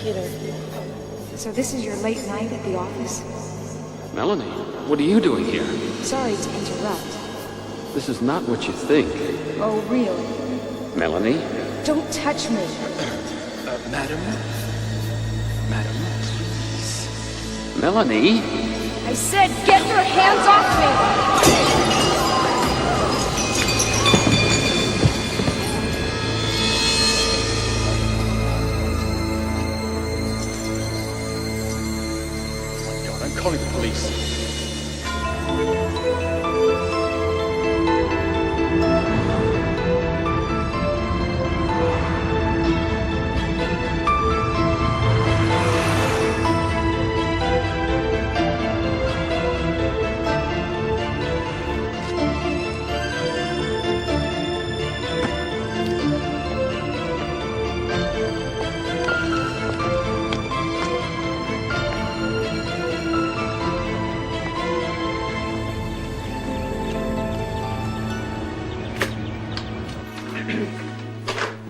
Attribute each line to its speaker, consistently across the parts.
Speaker 1: computer.
Speaker 2: So this is your late night at the office?
Speaker 3: Melanie, what are you doing here?
Speaker 2: Sorry to interrupt.
Speaker 3: This is not what you think.
Speaker 2: Oh, really?
Speaker 3: Melanie?
Speaker 2: Don't touch me.
Speaker 3: Madam? Madam, please. Melanie?
Speaker 2: I said get your hands off me!
Speaker 3: I'm calling the police.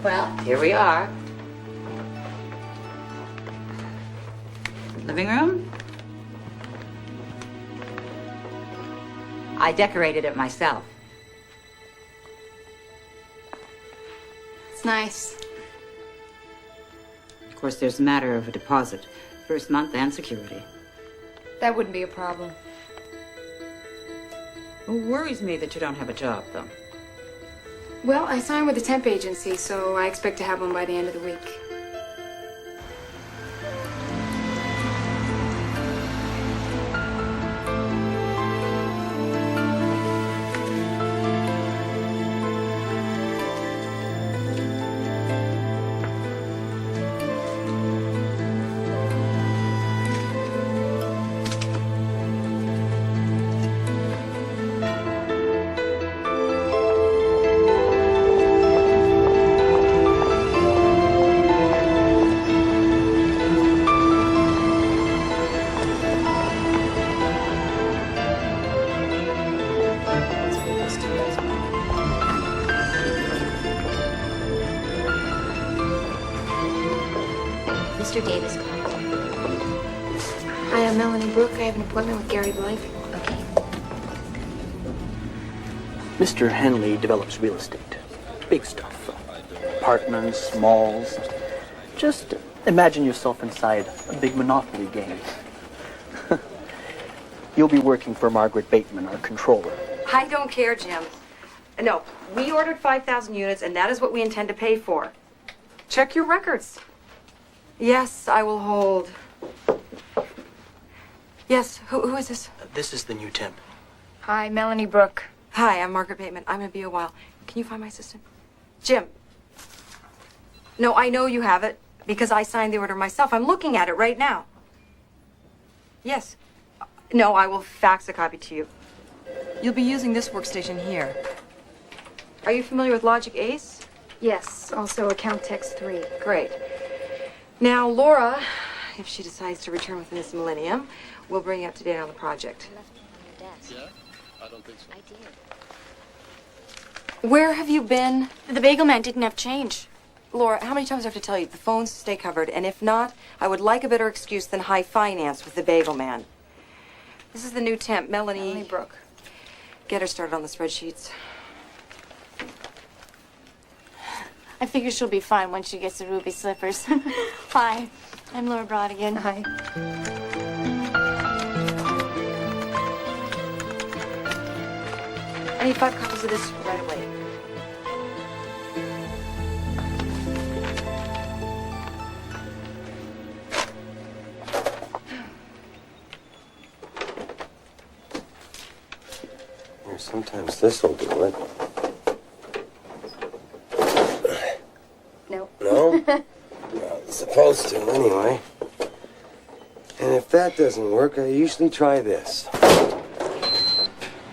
Speaker 4: Well, here we are. Living room? I decorated it myself.
Speaker 1: It's nice.
Speaker 4: Of course, there's a matter of a deposit. First month and security.
Speaker 2: That wouldn't be a problem.
Speaker 4: It worries me that you don't have a job, though.
Speaker 2: Well, I signed with a temp agency, so I expect to have one by the end of the week.
Speaker 1: Mr. Davis called.
Speaker 2: Hi, I'm Melanie Brooke. I have an appointment with Gary Blythe.
Speaker 1: Okay.
Speaker 5: Mr. Henley develops real estate. Big stuff. Apartments, malls. Just imagine yourself inside a big Monopoly game. You'll be working for Margaret Bateman, our controller.
Speaker 6: I don't care, Jim. No, we ordered 5,000 units, and that is what we intend to pay for. Check your records. Yes, I will hold. Yes, who is this?
Speaker 5: This is the new temp.
Speaker 2: Hi, Melanie Brooke.
Speaker 6: Hi, I'm Margaret Bateman. I'm going to be a while. Can you find my assistant? Jim. No, I know you have it, because I signed the order myself. I'm looking at it right now. Yes. No, I will fax a copy to you. You'll be using this workstation here. Are you familiar with Logic Ace?
Speaker 2: Yes, also account text 3.
Speaker 6: Great. Now, Laura, if she decides to return within this millennium, we'll bring you up to date on the project.
Speaker 1: I left it on your desk.
Speaker 3: Yeah? I don't think so.
Speaker 1: I did.
Speaker 6: Where have you been?
Speaker 1: The bagel man didn't have change.
Speaker 6: Laura, how many times do I have to tell you? The phones stay covered, and if not, I would like a better excuse than high finance with the bagel man. This is the new temp, Melanie
Speaker 2: Brooke.
Speaker 6: Get her started on the spreadsheets.
Speaker 1: I figure she'll be fine once she gets the ruby slippers. Hi, I'm Laura Brodigan.
Speaker 2: Hi.
Speaker 6: I need 5 copies of this right away.
Speaker 7: Sometimes this'll do it.
Speaker 2: No.
Speaker 7: No? Well, it's supposed to, anyway. And if that doesn't work, I usually try this.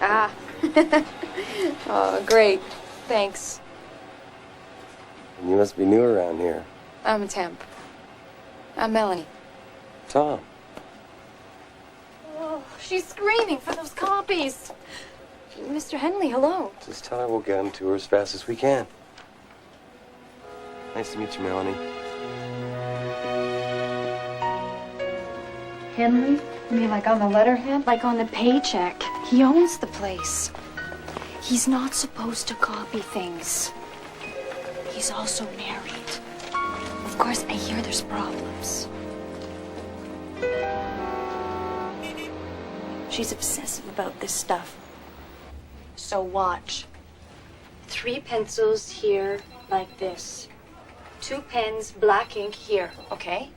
Speaker 2: Ah. Oh, great. Thanks.
Speaker 7: You must be new around here.
Speaker 2: I'm a temp. I'm Melanie.
Speaker 7: Tom.
Speaker 1: Oh, she's screaming for those copies.
Speaker 2: Mr. Henley, hello.
Speaker 7: Just tell her we'll get them to her as fast as we can. Nice to meet you, Melanie.
Speaker 2: Henley? You mean like on the letterhead?
Speaker 1: Like on the paycheck. He owns the place. He's not supposed to copy things. He's also married. Of course, I hear there's problems. She's obsessive about this stuff. So watch. 3 pencils here, like this. 2 pens, black ink here, okay?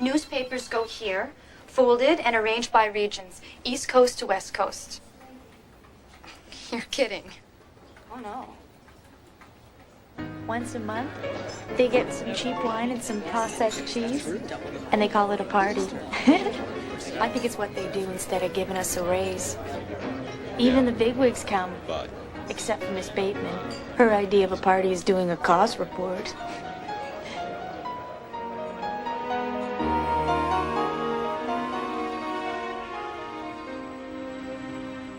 Speaker 1: Newspapers go here, folded and arranged by regions, East Coast to West Coast.
Speaker 6: You're kidding.
Speaker 1: Oh, no. Once a month, they get some cheap wine and some processed cheese, and they call it a party. I think it's what they do instead of giving us a raise. Even the bigwigs come, except for Miss Bateman. Her idea of a party is doing a cause report.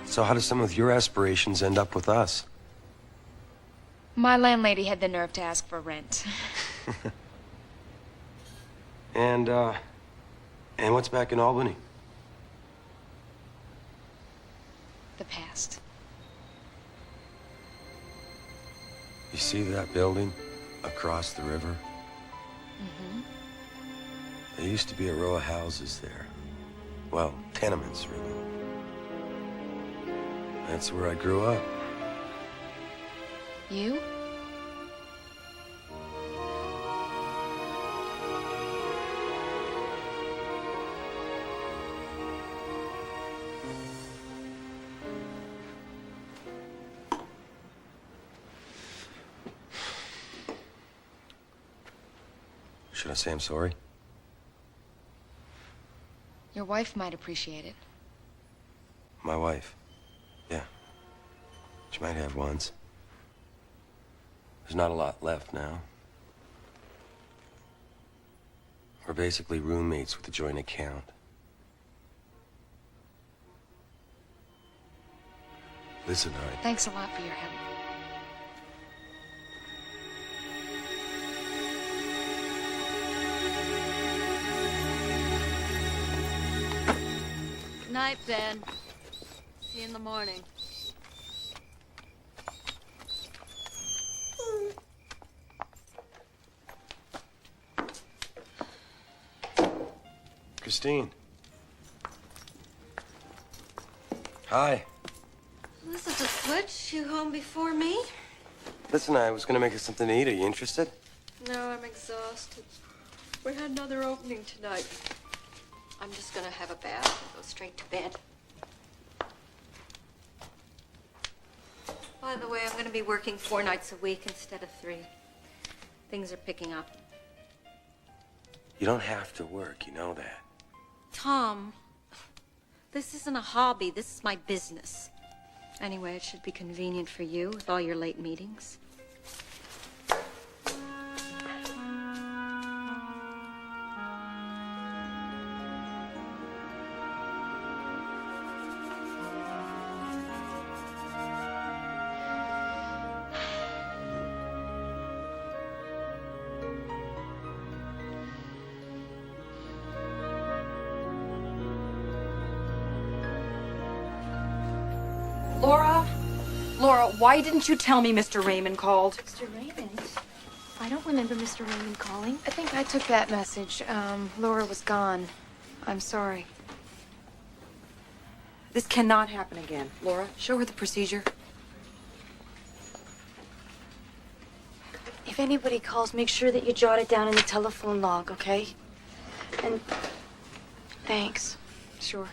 Speaker 7: So how do some of your aspirations end up with us?
Speaker 2: My landlady had the nerve to ask for rent.
Speaker 7: And what's back in Albany?
Speaker 2: The past.
Speaker 7: You see that building across the river?
Speaker 2: Mm-hmm.
Speaker 7: There used to be a row of houses there. Well, tenements, really. That's where I grew up.
Speaker 2: You?
Speaker 7: Should I say I'm sorry?
Speaker 2: Your wife might appreciate it.
Speaker 7: My wife. Yeah. She might have once. There's not a lot left now. We're basically roommates with a joint account. Listen,
Speaker 2: Thanks a lot for your help.
Speaker 8: Night, Ben. See you in the morning.
Speaker 7: Christine. Hi.
Speaker 8: This is a switch. You home before me?
Speaker 7: Listen, I was gonna make us something to eat. Are you interested?
Speaker 8: No, I'm exhausted. We had another opening tonight. I'm just gonna have a bath and go straight to bed. By the way, I'm gonna be working 4 nights a week instead of 3. Things are picking up.
Speaker 7: You don't have to work, you know that.
Speaker 8: Tom, this isn't a hobby. This is my business. Anyway, it should be convenient for you with all your late meetings.
Speaker 6: Laura, why didn't you tell me Mr. Raymond called?
Speaker 1: Mr. Raymond? I don't remember Mr. Raymond calling.
Speaker 2: I think I took that message. Laura was gone. I'm sorry.
Speaker 6: This cannot happen again. Laura, show her the procedure.
Speaker 1: If anybody calls, make sure that you jot it down in the telephone log, okay? And thanks.
Speaker 2: Sure.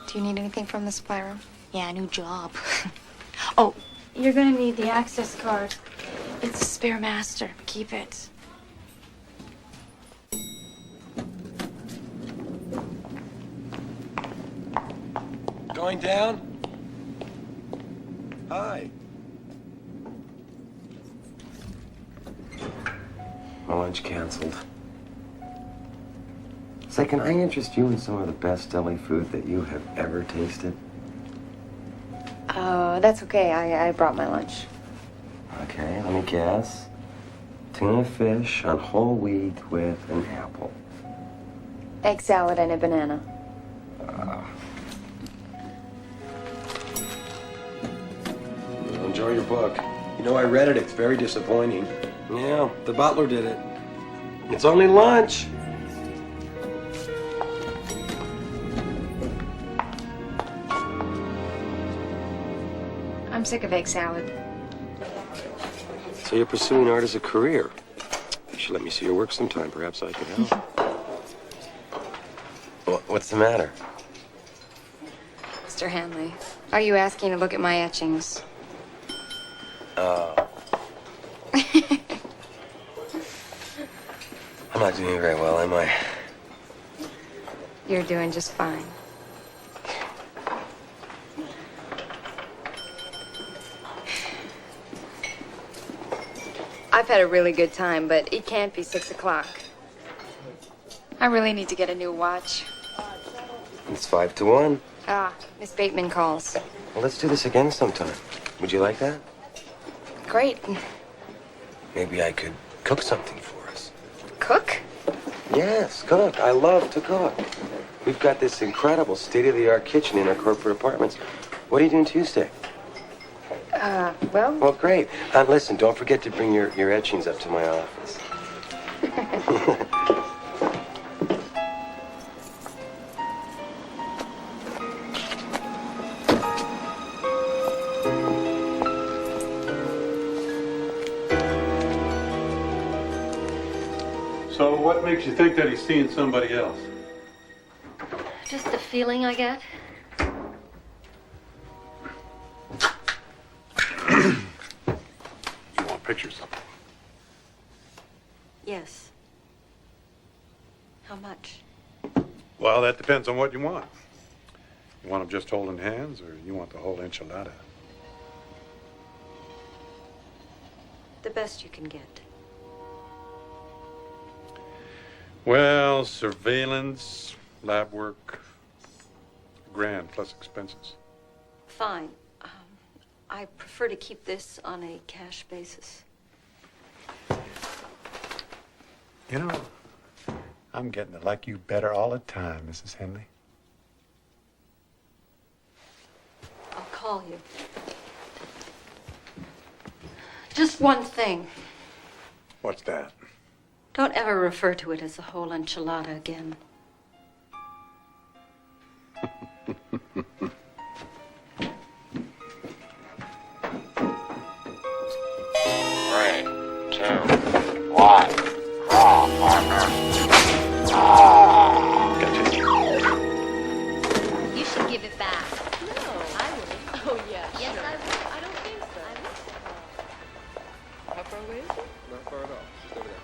Speaker 2: Do you need anything from the supply room?
Speaker 1: Yeah, new job. Oh, you're gonna need the access card. It's a spare master. Keep it.
Speaker 7: Going down? Hi. My lunch canceled. Say, can I interest you in some of the best deli food that you have ever tasted?
Speaker 2: Oh, that's okay. I brought my lunch.
Speaker 7: Okay, let me guess. Tuna fish on whole wheat with an apple.
Speaker 2: Egg salad and a banana.
Speaker 7: Enjoy your book. You know, I read it. It's very disappointing. Yeah, the butler did it. It's only lunch.
Speaker 2: I'm sick of egg salad.
Speaker 7: So you're pursuing art as a career. You should let me see your work sometime. Perhaps I can help. What's the matter?
Speaker 2: Mr. Hanley, are you asking to look at my etchings?
Speaker 7: I'm not doing very well, am I?
Speaker 2: You're doing just fine. I've had a really good time, but it can't be 6 o'clock. I really need to get a new watch.
Speaker 7: It's 5 to 1.
Speaker 2: Ah, Miss Bateman calls.
Speaker 7: Well, let's do this again sometime. Would you like that?
Speaker 2: Great.
Speaker 7: Maybe I could cook something for us.
Speaker 2: Cook?
Speaker 7: Yes, cook. I love to cook. We've got this incredible state-of-the-art kitchen in our corporate apartments. What are you doing Tuesday?
Speaker 2: Well...
Speaker 7: Well, great. Listen, don't forget to bring your etchings up to my office.
Speaker 9: So what makes you think that he's seeing somebody else?
Speaker 8: Just the feeling I get.
Speaker 9: You want pictures of him?
Speaker 8: Yes. How much?
Speaker 9: Well, that depends on what you want. You want him just holding hands, or you want the whole enchilada?
Speaker 8: The best you can get.
Speaker 9: Well, surveillance, lab work, grand plus expenses.
Speaker 8: Fine. I prefer to keep this on a cash basis.
Speaker 9: You know, I'm getting to like you better all the time, Mrs. Henley.
Speaker 8: I'll call you. Just one thing.
Speaker 9: What's that?
Speaker 8: Don't ever refer to it as a whole enchilada again.
Speaker 10: 3, 2, 1. Draw, partner.
Speaker 11: You should give it back. No, I wouldn't. Oh, yeah. Yes, I would. I don't think so.
Speaker 3: How far away is it? Not far at all. Just over there.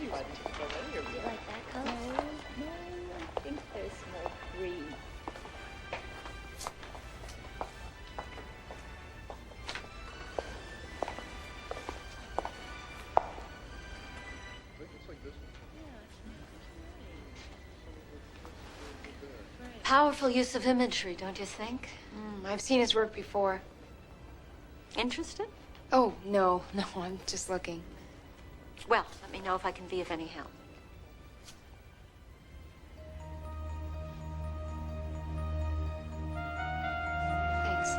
Speaker 11: You like that color? No, I think there's more green.
Speaker 8: Powerful use of imagery, don't you think?
Speaker 2: I've seen his work before.
Speaker 8: Interested?
Speaker 2: Oh, no, I'm just looking.
Speaker 8: Well, let me know if I can be of any help.
Speaker 2: Thanks.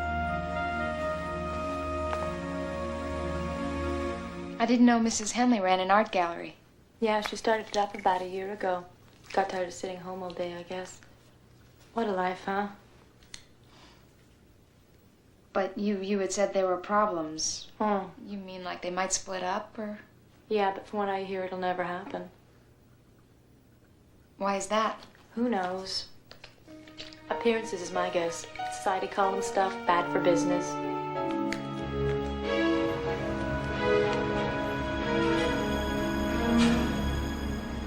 Speaker 2: I didn't know Mrs. Henley ran an art gallery.
Speaker 1: Yeah, she started it up about a year ago. Got tired of sitting home all day, I guess. What a life, huh?
Speaker 2: But you had said there were problems.
Speaker 1: Oh.
Speaker 2: You mean like they might split up, or?
Speaker 1: Yeah, but from what I hear, it'll never happen.
Speaker 2: Why is that?
Speaker 1: Who knows? Appearances is my guess. Society calling stuff bad for business.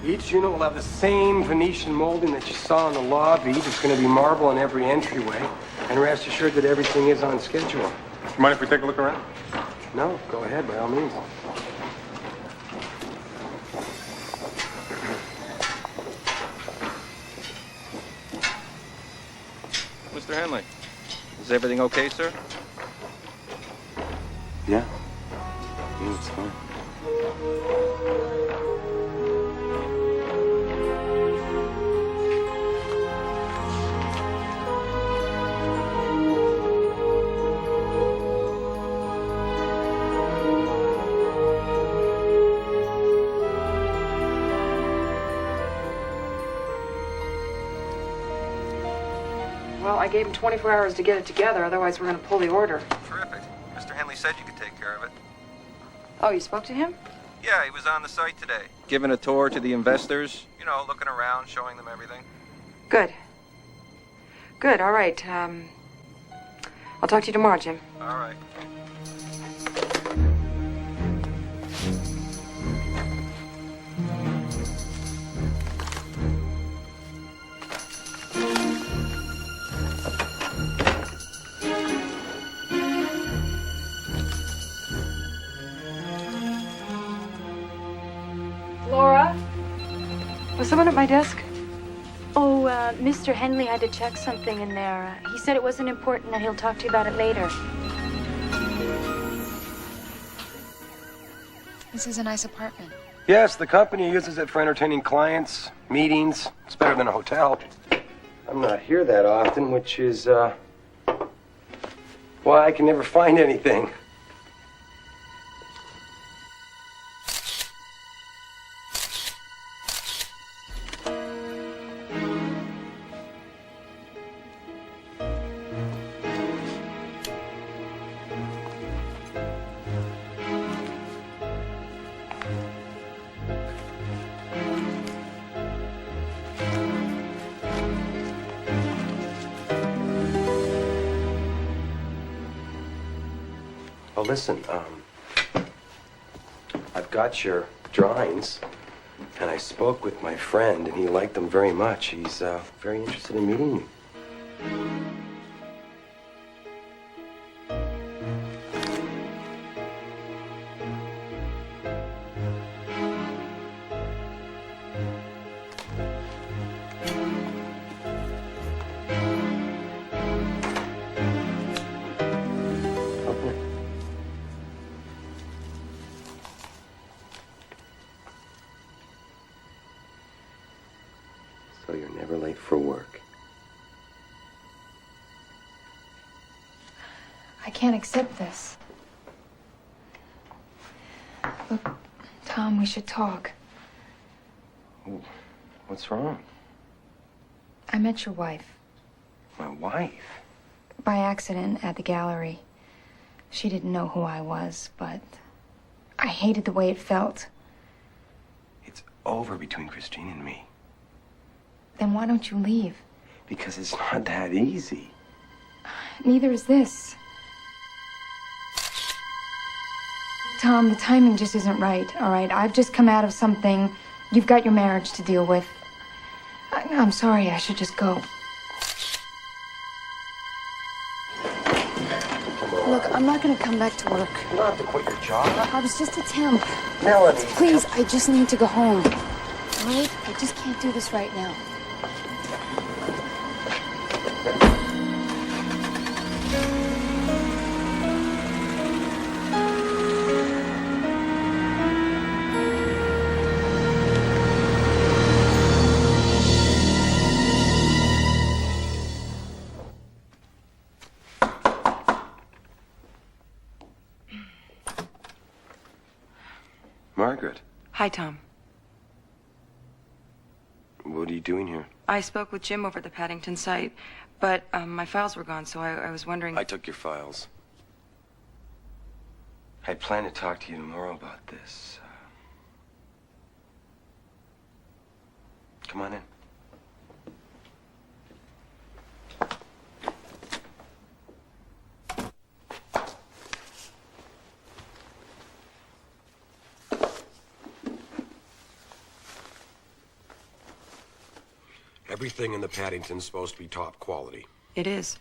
Speaker 7: Each unit will have the same Venetian molding that you saw in the lobby. There's going to be marble in every entryway. And rest assured that everything is on schedule.
Speaker 9: You mind if we take a look around?
Speaker 7: No, go ahead, by all means.
Speaker 3: Mr. Henley, is everything okay, sir?
Speaker 7: Yeah. Yeah, it's fine.
Speaker 6: I gave him 24 hours to get it together, otherwise we're going to pull the order.
Speaker 3: Terrific. Mr. Henley said you could take care of it.
Speaker 6: Oh, you spoke to him?
Speaker 3: Yeah, he was on the site today. Giving a tour to the investors. You know, looking around, showing them everything.
Speaker 6: Good. Good, all right. I'll talk to you tomorrow, Jim.
Speaker 3: All right.
Speaker 6: Laura? Was someone at my desk?
Speaker 1: Oh, Mr. Henley had to check something in there. He said it wasn't important, that he'll talk to you about it later.
Speaker 2: This is a nice apartment.
Speaker 7: Yes, the company uses it for entertaining clients, meetings. It's better than a hotel. I'm not here that often, which is, why I can never find anything. Oh, listen, I've got your drawings, and I spoke with my friend, and he liked them very much. He's very interested in meeting you. So you're never late for work.
Speaker 2: I can't accept this. Look, Tom, we should talk.
Speaker 7: What's wrong?
Speaker 2: I met your wife.
Speaker 7: My wife?
Speaker 2: By accident at the gallery. She didn't know who I was, but I hated the way it felt.
Speaker 7: It's over between Christine and me.
Speaker 2: Then why don't you leave?
Speaker 7: Because it's not that easy.
Speaker 2: Neither is this. Tom, the timing just isn't right, all right? I've just come out of something. You've got your marriage to deal with. I'm sorry, I should just go. Look, I'm not gonna come back to work.
Speaker 7: You don't have to quit your job.
Speaker 2: I was just a temp.
Speaker 7: Melanie.
Speaker 2: Please, I just need to go home. All right? I just can't do this right now.
Speaker 7: Margaret,
Speaker 6: Hi, Tom.
Speaker 7: what are you doing here?
Speaker 6: I spoke with Jim over at the Paddington site, but my files were gone, so I was wondering...
Speaker 7: I took your files. I plan to talk to you tomorrow about this. Come on in.
Speaker 12: Everything in the Paddington's supposed to be top quality.
Speaker 6: It is.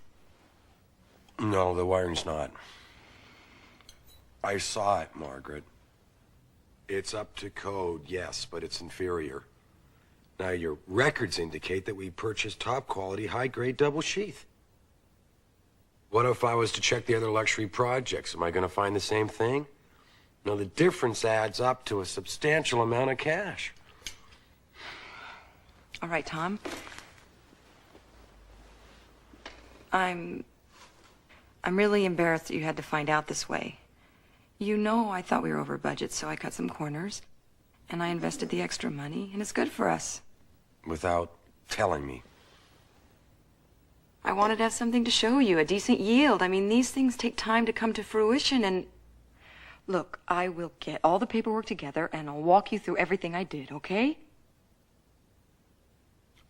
Speaker 12: No, the wiring's not. I saw it, Margaret. It's up to code, yes, but it's inferior. Now, your records indicate that we purchased top quality, high-grade double sheath. What if I was to check the other luxury projects? Am I going to find the same thing? No, the difference adds up to a substantial amount of cash.
Speaker 6: All right, Tom. I'm really embarrassed that you had to find out this way. You know I thought we were over budget, so I cut some corners. And I invested the extra money, and it's good for us.
Speaker 12: Without telling me.
Speaker 6: I wanted to have something to show you, a decent yield. I mean, these things take time to come to fruition, and... Look, I will get all the paperwork together, and I'll walk you through everything I did, okay?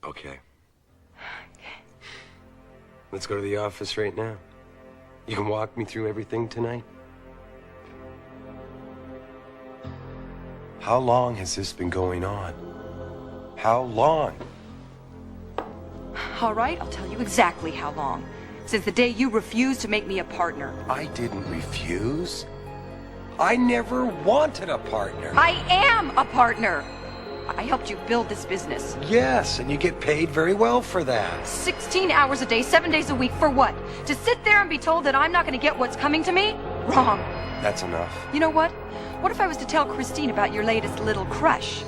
Speaker 12: Okay. Let's go to the office right now. You can walk me through everything tonight. How long has this been going on? How long?
Speaker 6: All right, I'll tell you exactly how long. Since the day you refused to make me a partner.
Speaker 12: I didn't refuse. I never wanted a partner.
Speaker 6: I am a partner. I helped you build this business.
Speaker 12: Yes, and you get paid very well for that.
Speaker 6: 16 hours a day, 7 days a week, for what? To sit there and be told that I'm not going to get what's coming to me? Wrong.
Speaker 12: That's enough.
Speaker 6: You know what? What if I was to tell Christine about your latest little crush?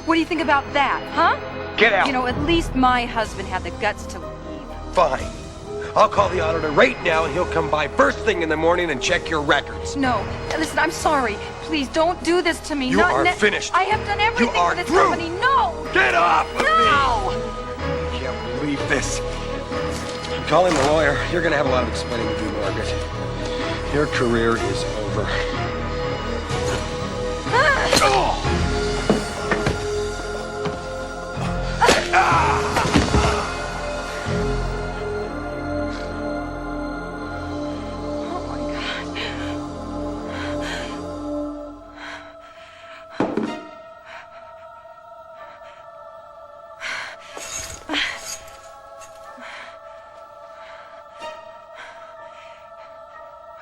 Speaker 6: What do you think about that, huh?
Speaker 12: Get out.
Speaker 6: You know, at least my husband had the guts to leave.
Speaker 12: Fine. I'll call the auditor right now, and he'll come by first thing in the morning and check your records.
Speaker 6: No. Listen, I'm sorry. Please don't do this to me.
Speaker 12: You are finished.
Speaker 6: I have done everything
Speaker 12: You are
Speaker 6: for this
Speaker 12: through.
Speaker 6: company. No!
Speaker 12: Get off of me!
Speaker 6: No!
Speaker 12: I can't believe this. I'm calling the lawyer. You're going to have a lot of explaining to do, Margaret. Your career is over. Oh!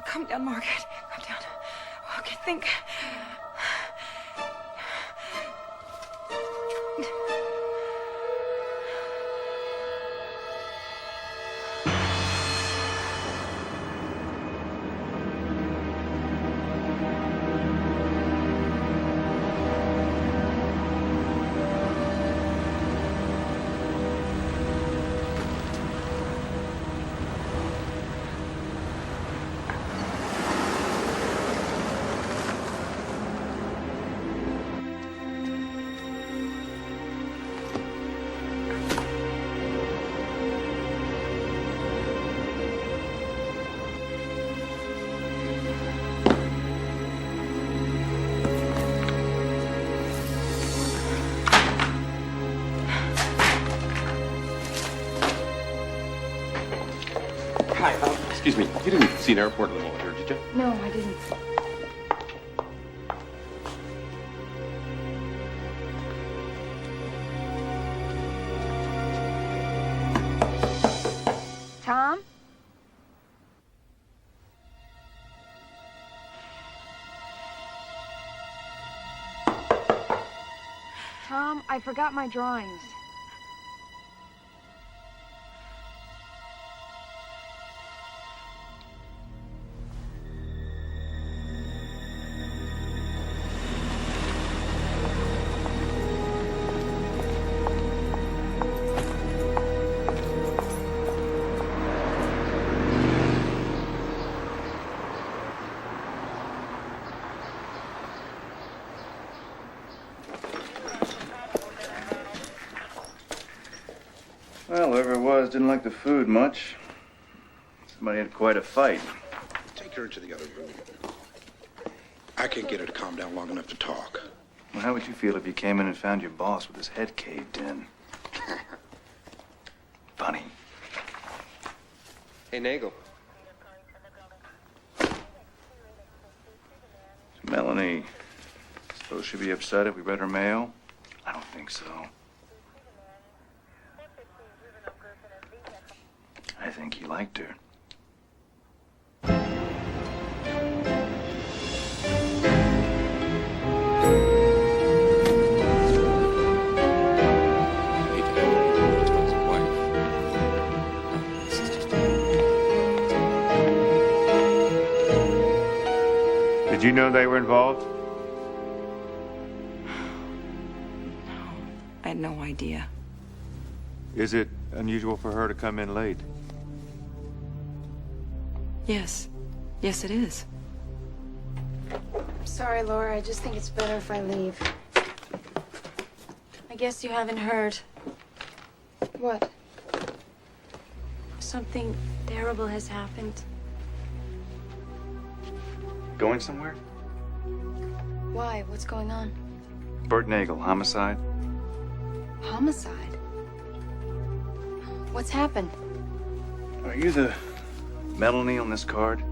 Speaker 6: Calm down, Margaret. Calm down. Okay, think.
Speaker 13: Hi, excuse me. You didn't see an airport little here, did you?
Speaker 2: No, I didn't. Tom? Tom, I forgot my drawings.
Speaker 14: Well, whoever it was didn't like the food much. Somebody had quite a fight.
Speaker 15: Take her into the other room. I can't get her to calm down long enough to talk.
Speaker 14: Well, how would you feel if you came in and found your boss with his head caved in? Funny.
Speaker 16: Hey, Nagel.
Speaker 14: Melanie, suppose she'd be upset if we read her mail? I don't think so. I think he liked her.
Speaker 17: Did you know they were involved?
Speaker 6: No, I had no idea.
Speaker 17: Is it unusual for her to come in late?
Speaker 6: Yes. Yes, it is.
Speaker 2: I'm sorry, Laura. I just think it's better if I leave.
Speaker 1: I guess you haven't heard.
Speaker 2: What?
Speaker 1: Something terrible has happened.
Speaker 14: Going somewhere?
Speaker 2: Why? What's going on?
Speaker 14: Bert Nagel, homicide.
Speaker 2: Homicide? What's happened?
Speaker 14: Are you the Melanie on this card?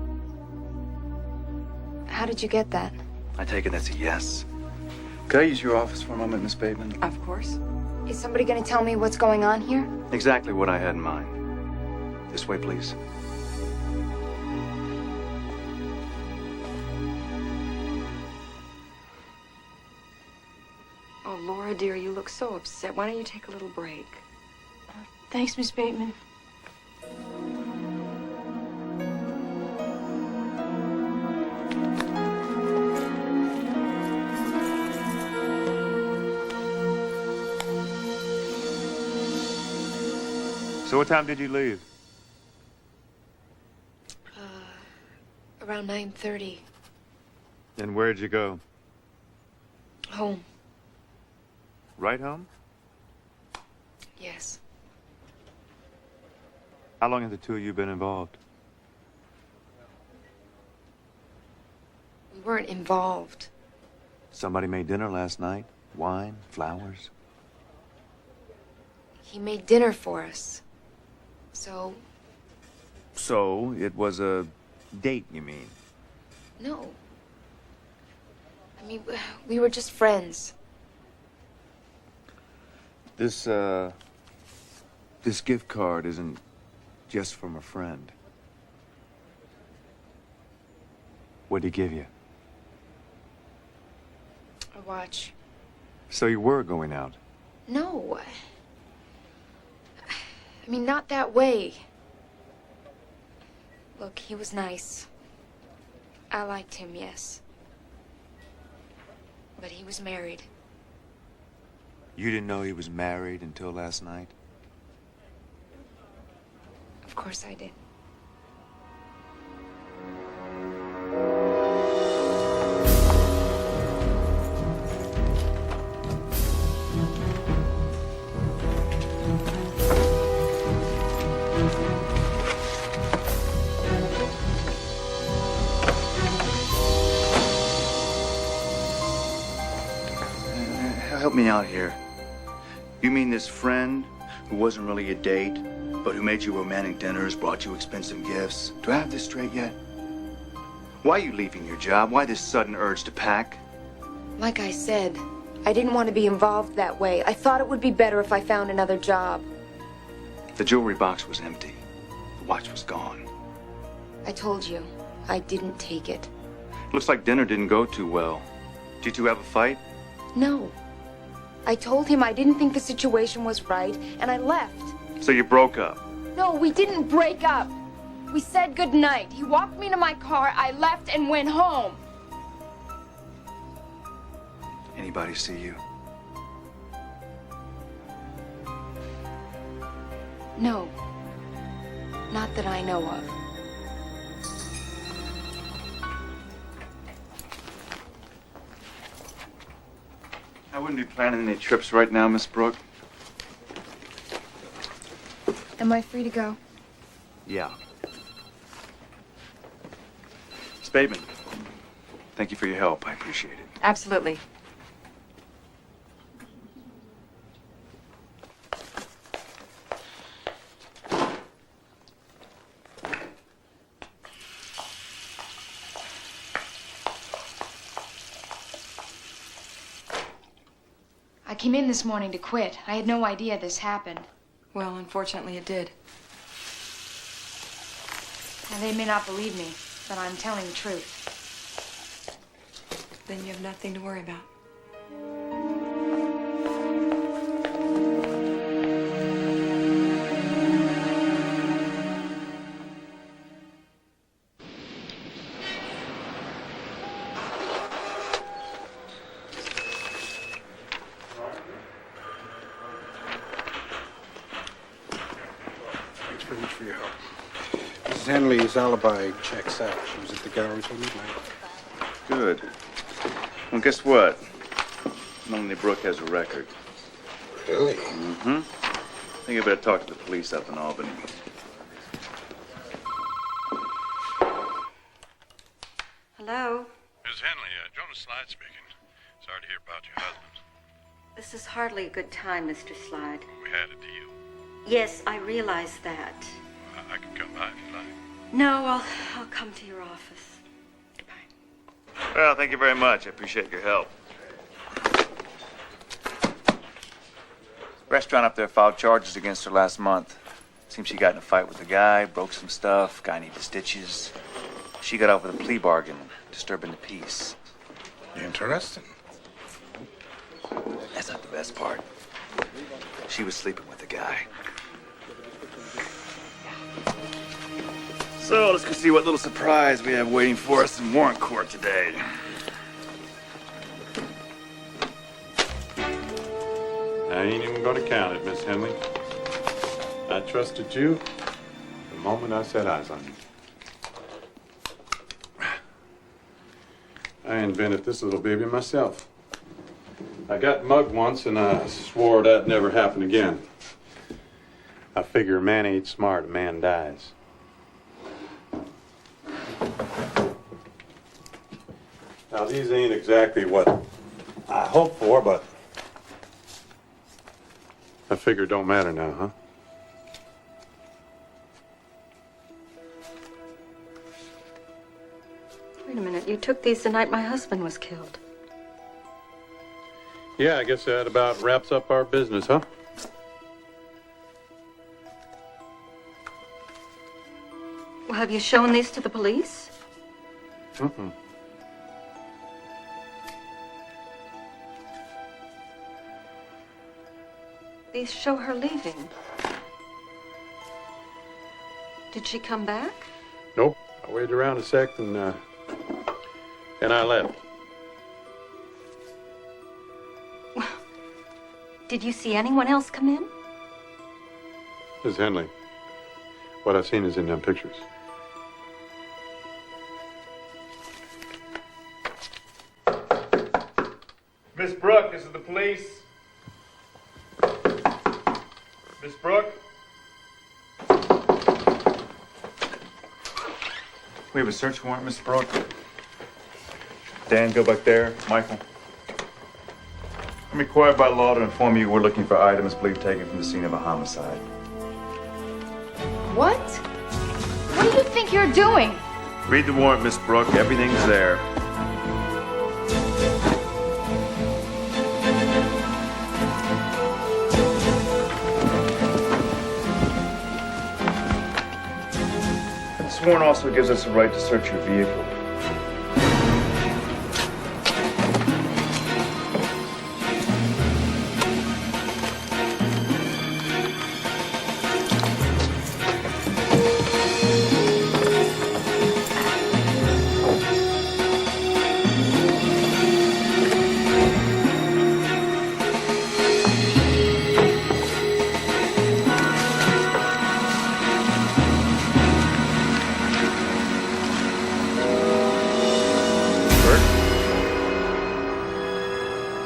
Speaker 2: How did you get that?
Speaker 14: I take it that's a yes. Could I use your office for a moment, Miss Bateman?
Speaker 6: Of course.
Speaker 2: Is somebody gonna tell me what's going on here?
Speaker 14: Exactly what I had in mind. This way, please.
Speaker 6: Oh, Laura, dear, you look so upset. Why don't you take a little break?
Speaker 1: Thanks, Miss Bateman.
Speaker 17: So what time did you leave?
Speaker 2: Around 9:30.
Speaker 17: And where'd you go?
Speaker 2: Home.
Speaker 17: Right home?
Speaker 2: Yes.
Speaker 17: How long have the two of you been involved?
Speaker 2: We weren't involved.
Speaker 17: Somebody made dinner last night. Wine, flowers.
Speaker 2: He made dinner for us. So,
Speaker 17: So, it was a date, you mean?
Speaker 2: no. I mean, we were just friends.
Speaker 17: This gift card isn't just from a friend. What'd he give you?
Speaker 2: A watch.
Speaker 17: So you were going out?
Speaker 2: No. I mean, not that way. Look, he was nice. I liked him, yes. But he was married.
Speaker 17: You didn't know he was married until last night?
Speaker 2: Of course I did.
Speaker 14: Help me out here. You mean this friend who wasn't really a date, but who made you romantic dinners, brought you expensive gifts? Do I have this straight yet? Why are you leaving your job? Why this sudden urge to pack?
Speaker 2: Like I said, I didn't want to be involved that way. I thought it would be better if I found another job.
Speaker 14: The jewelry box was empty. The watch was gone.
Speaker 2: I told you, I didn't take it.
Speaker 14: Looks like dinner didn't go too well. Did you two have a fight?
Speaker 2: No. I told him I didn't think the situation was right, and I left.
Speaker 14: So you broke up?
Speaker 2: No, we didn't break up. We said goodnight. He walked me to my car, I left and went home.
Speaker 14: Anybody see you?
Speaker 2: No. Not that I know of.
Speaker 14: I wouldn't be planning any trips right now, Miss Brooke.
Speaker 2: Am I free to go?
Speaker 14: Yeah. Miss Bateman, thank you for your help. I appreciate it.
Speaker 6: Absolutely.
Speaker 2: I came in this morning to quit. I had no idea this happened.
Speaker 6: Well, unfortunately, it did.
Speaker 2: And they may not believe me, but I'm telling the truth.
Speaker 6: Then you have nothing to worry about.
Speaker 15: Thanks very much for your help. Mrs. Henley's alibi checks out. She was at the gallery till midnight.
Speaker 14: Good. Well, guess what? Melanie Brooke has a record.
Speaker 15: Really?
Speaker 14: Mm-hmm. I think I better talk to the police up in Albany.
Speaker 9: Sorry to hear about your husband.
Speaker 8: This is hardly a good time, Mr. Slide.
Speaker 9: We had it to you.
Speaker 8: Yes, I realize that.
Speaker 9: I can come by if you like.
Speaker 8: No, I'll come to your office.
Speaker 17: Well, thank you very much. I appreciate your help. Restaurant up there filed charges against her last month. Seems she got in a fight with a guy, broke some stuff, guy needed stitches. She got off with a plea bargain, disturbing the peace.
Speaker 15: Interesting.
Speaker 17: That's not the best part. She was sleeping with the guy. So let's go see what little surprise we have waiting for us in warrant court today.
Speaker 9: I ain't even going to count it, Miss Henley. I trusted you the moment I set eyes on you. I invented this little baby myself. I got mugged once and I swore that'd never happen again. I figure a man ain't smart, a man dies. Now, these ain't exactly what I hoped for, but I figure it don't matter now, huh?
Speaker 8: Wait a minute. You took these the night my husband was killed.
Speaker 9: Yeah, I guess that about wraps up our business, huh?
Speaker 8: Well, have you shown these to the police?
Speaker 9: Mm-mm.
Speaker 8: These show her leaving. Did she come back?
Speaker 9: Nope. I waited around a sec and I left.
Speaker 8: Did you see anyone else come in?
Speaker 9: Miss Henley, what I've seen is in them pictures.
Speaker 17: Miss Brooke, this is the police. Miss Brooke? We have a search warrant, Miss Brooke. Dan, go back there. Michael. I'm required by law to inform you we're looking for items believed taken from the scene of a homicide.
Speaker 2: What? What do you think you're doing?
Speaker 17: Read the warrant, Miss Brooke. Everything's there. This warrant also gives us a right to search your vehicle.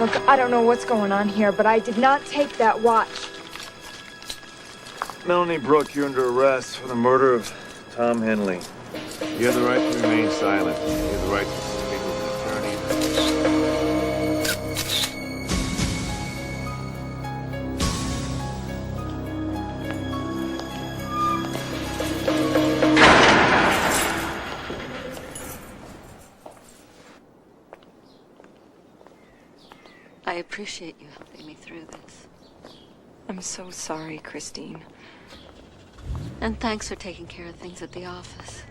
Speaker 2: Look, I don't know what's going on here, but I did not take that watch.
Speaker 17: Melanie Brooke, you're under arrest for the murder of Tom Henley. You have the right to remain silent. You have the right to speak with an attorney.
Speaker 8: I appreciate you helping me through this.
Speaker 6: I'm so sorry, Christine.
Speaker 8: And thanks for taking care of things at the office.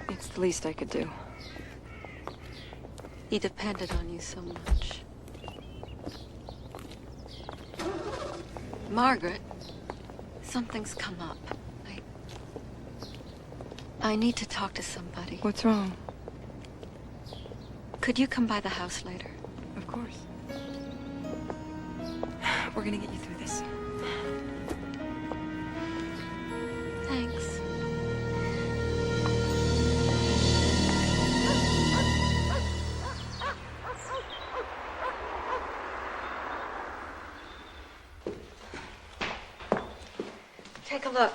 Speaker 6: It's the least I could do.
Speaker 8: He depended on you so much. Margaret, something's come up. I need to talk to somebody.
Speaker 6: What's wrong?
Speaker 8: Could you come by the house later?
Speaker 6: Of course. We're gonna get you through this.
Speaker 8: Thanks. Take a look.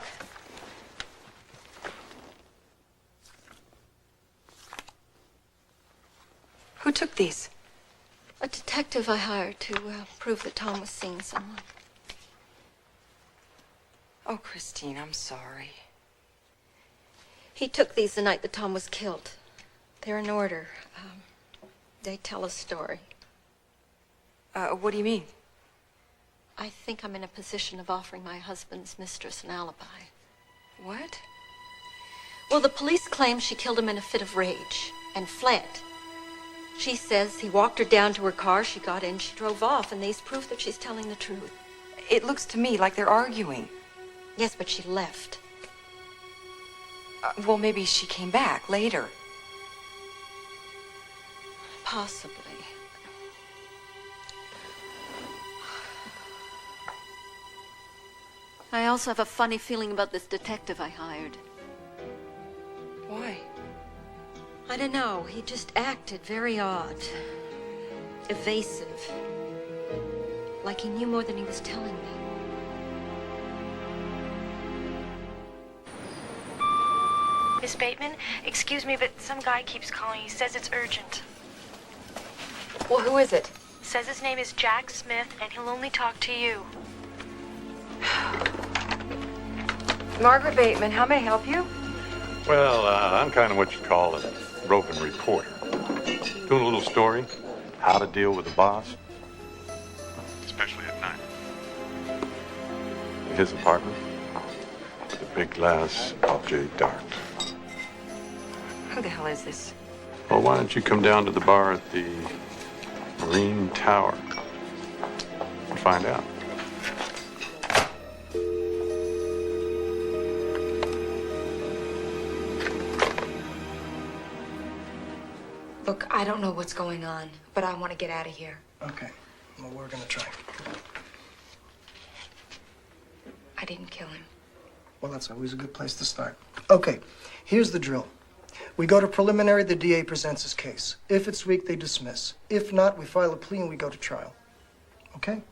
Speaker 6: Who took these?
Speaker 8: A detective I hired to prove that Tom was seeing someone.
Speaker 6: Oh, Christine, I'm sorry.
Speaker 8: He took these the night that Tom was killed. They're in order. They tell a story.
Speaker 6: What do you mean?
Speaker 8: I think I'm in a position of offering my husband's mistress an alibi.
Speaker 6: What?
Speaker 8: Well, the police claim she killed him in a fit of rage and fled. She says he walked her down to her car, she got in, she drove off, and these prove that she's telling the truth.
Speaker 6: It looks to me like they're arguing.
Speaker 8: Yes, but she left.
Speaker 6: Well, maybe she came back later.
Speaker 8: Possibly. I also have a funny feeling about this detective I hired.
Speaker 6: Why?
Speaker 8: I don't know. He just acted very odd. Evasive. Like he knew more than he was telling me.
Speaker 1: Miss Bateman, excuse me, but some guy keeps calling. He says it's urgent.
Speaker 6: Well, who is it?
Speaker 1: Says his name is Jack Smith, and he'll only talk to you.
Speaker 6: Margaret Bateman, how may I help you?
Speaker 9: Well, I'm kind of what you call a roving reporter. Doing a little story, how to deal with the boss, especially at night. His apartment with a big glass object dark.
Speaker 6: Who the hell is this?
Speaker 9: Well, why don't you come down to the bar at the Marine Tower and find out?
Speaker 2: Look, I don't know what's going on, but I want to get out of here.
Speaker 16: Okay. Well, we're gonna try.
Speaker 2: I didn't kill him.
Speaker 16: Well, that's always a good place to start. Okay, here's the drill. We go to preliminary, the DA presents his case. If it's weak, they dismiss. If not, we file a plea and we go to trial. Okay?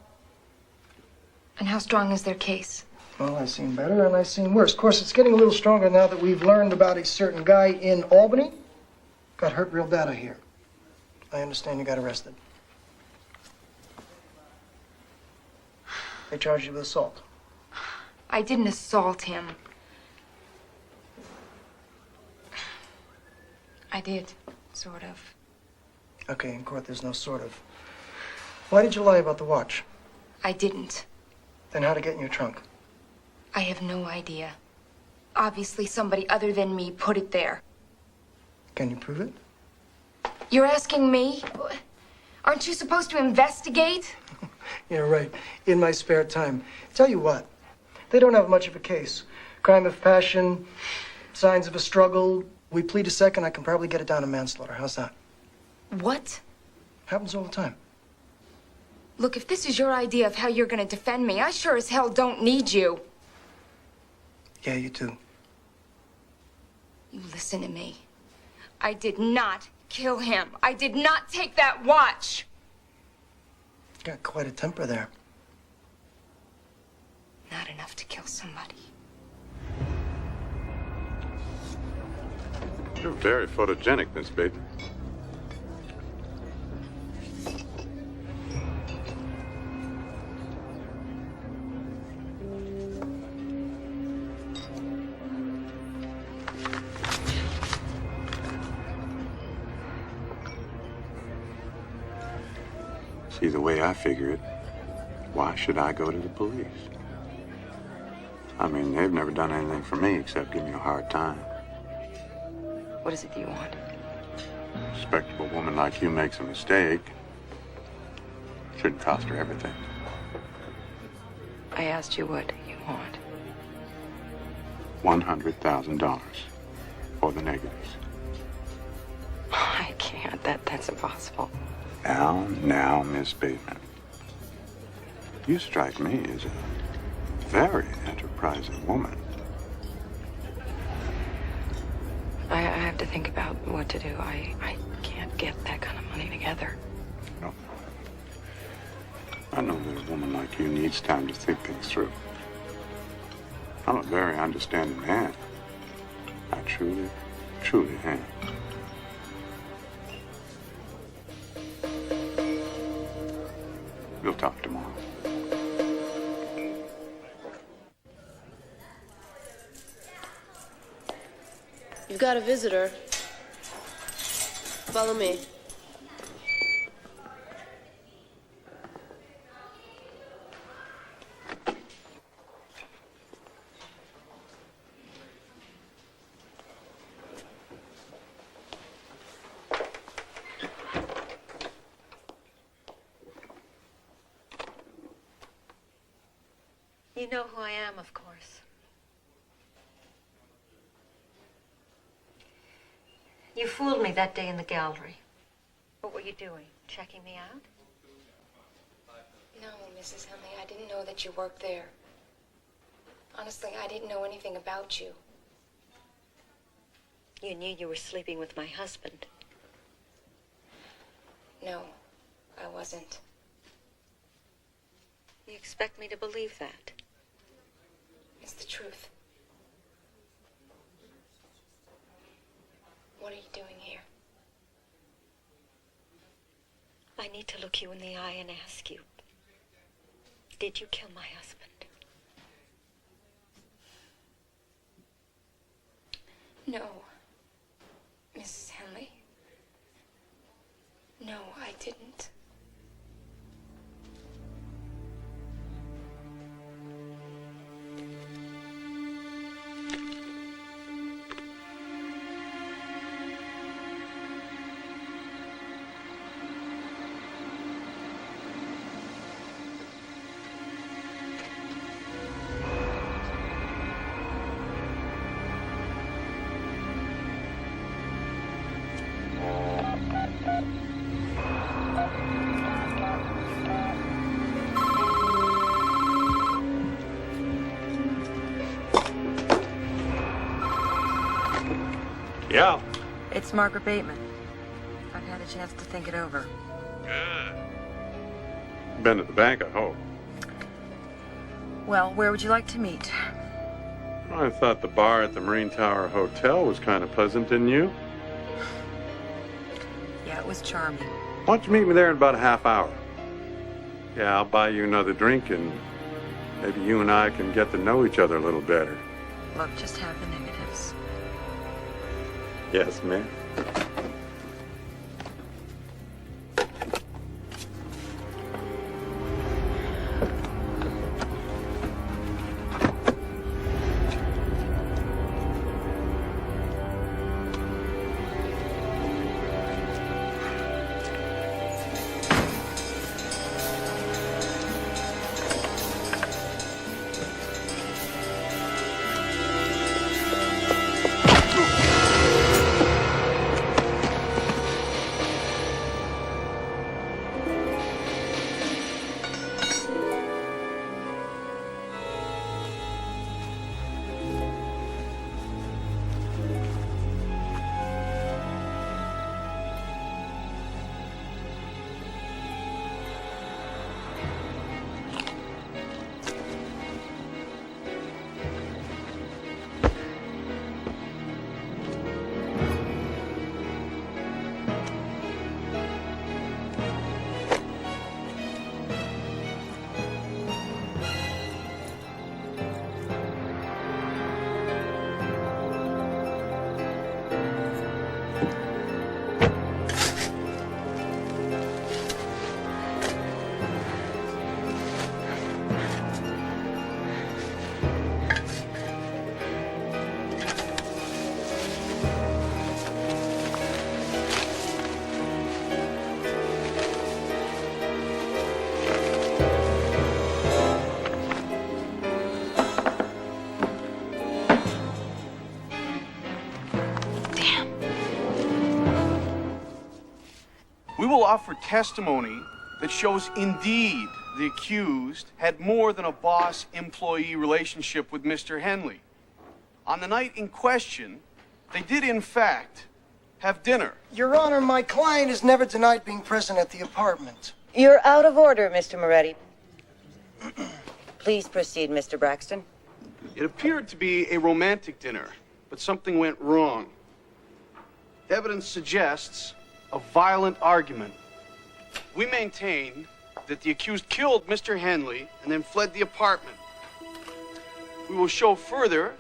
Speaker 2: And how strong is their case?
Speaker 16: Well, I've seen better and I've seen worse. Of course, it's getting a little stronger now that we've learned about a certain guy in Albany. Got hurt real bad, I hear. I understand you got arrested. They charged you with assault.
Speaker 2: I didn't assault him. I did, sort of.
Speaker 16: Okay, in court, there's no sort of. Why did you lie about the watch?
Speaker 2: I didn't.
Speaker 16: Then how'd it get in your trunk?
Speaker 2: I have no idea. Obviously, somebody other than me put it there.
Speaker 16: Can you prove it?
Speaker 2: You're asking me? Aren't you supposed to investigate?
Speaker 16: Yeah, right. In my spare time. Tell you what, they don't have much of a case. Crime of passion, signs of a struggle. We plead a second, I can probably get it down to manslaughter. How's that?
Speaker 2: What?
Speaker 16: Happens all the time.
Speaker 2: Look, if this is your idea of how you're gonna defend me, I sure as hell don't need you.
Speaker 16: Yeah, you too.
Speaker 2: You listen to me. I did not kill him. I did not take that watch.
Speaker 16: Got quite a temper there.
Speaker 2: Not enough to kill somebody.
Speaker 9: You're very photogenic, Miss Bateman. See, the way I figure it, why should I go to the police? I mean, they've never done anything for me except give me a hard time.
Speaker 6: What is it that you want?
Speaker 9: A respectable woman like you makes a mistake. Shouldn't cost her everything.
Speaker 6: I asked you what you want.
Speaker 9: $100,000 for the negatives.
Speaker 6: I can't. That's impossible.
Speaker 9: Now, Miss Bateman. You strike me as a very enterprising woman.
Speaker 6: I have to think about what to do. I can't get that kind of money together.
Speaker 9: No. I know that a woman like you needs time to think things through. I'm a very understanding man. I truly am.
Speaker 17: We'll talk tomorrow.
Speaker 18: You've got a visitor. Follow me.
Speaker 8: You know who I am, of course. You fooled me that day in the gallery. What were you doing? Checking me out?
Speaker 2: No, Mrs. Henley, I didn't know that you worked there. Honestly, I didn't know anything about you.
Speaker 8: You knew you were sleeping with my husband.
Speaker 2: No, I wasn't.
Speaker 8: You expect me to believe that?
Speaker 2: It's the truth. What are you doing here?
Speaker 8: I need to look you in the eye and ask you, did you kill my husband?
Speaker 2: No, Mrs. Henley. No, I didn't.
Speaker 9: Yeah.
Speaker 6: It's Margaret Bateman. I've had a chance to think it over.
Speaker 9: Good. Been at the bank, I hope.
Speaker 6: Well, where would you like to meet?
Speaker 9: I thought the bar at the Marine Tower Hotel was kind of pleasant, didn't you?
Speaker 6: Yeah, it was charming.
Speaker 9: Why don't you meet me there in about a half hour? Yeah, I'll buy you another drink and maybe you and I can get to know each other a little better.
Speaker 6: Look, just have the negatives.
Speaker 9: Yes, ma'am.
Speaker 19: We will offer testimony that shows indeed the accused had more than a boss-employee relationship with Mr. Henley. On the night in question, they did in fact have dinner.
Speaker 16: Your Honor, my client is never denied being present at the apartment.
Speaker 4: You're out of order, Mr. Moretti. Please proceed, Mr. Braxton.
Speaker 19: It appeared to be a romantic dinner, but something went wrong. Evidence suggests a violent argument. We maintain that the accused killed Mr. Henley and then fled the apartment. We will show further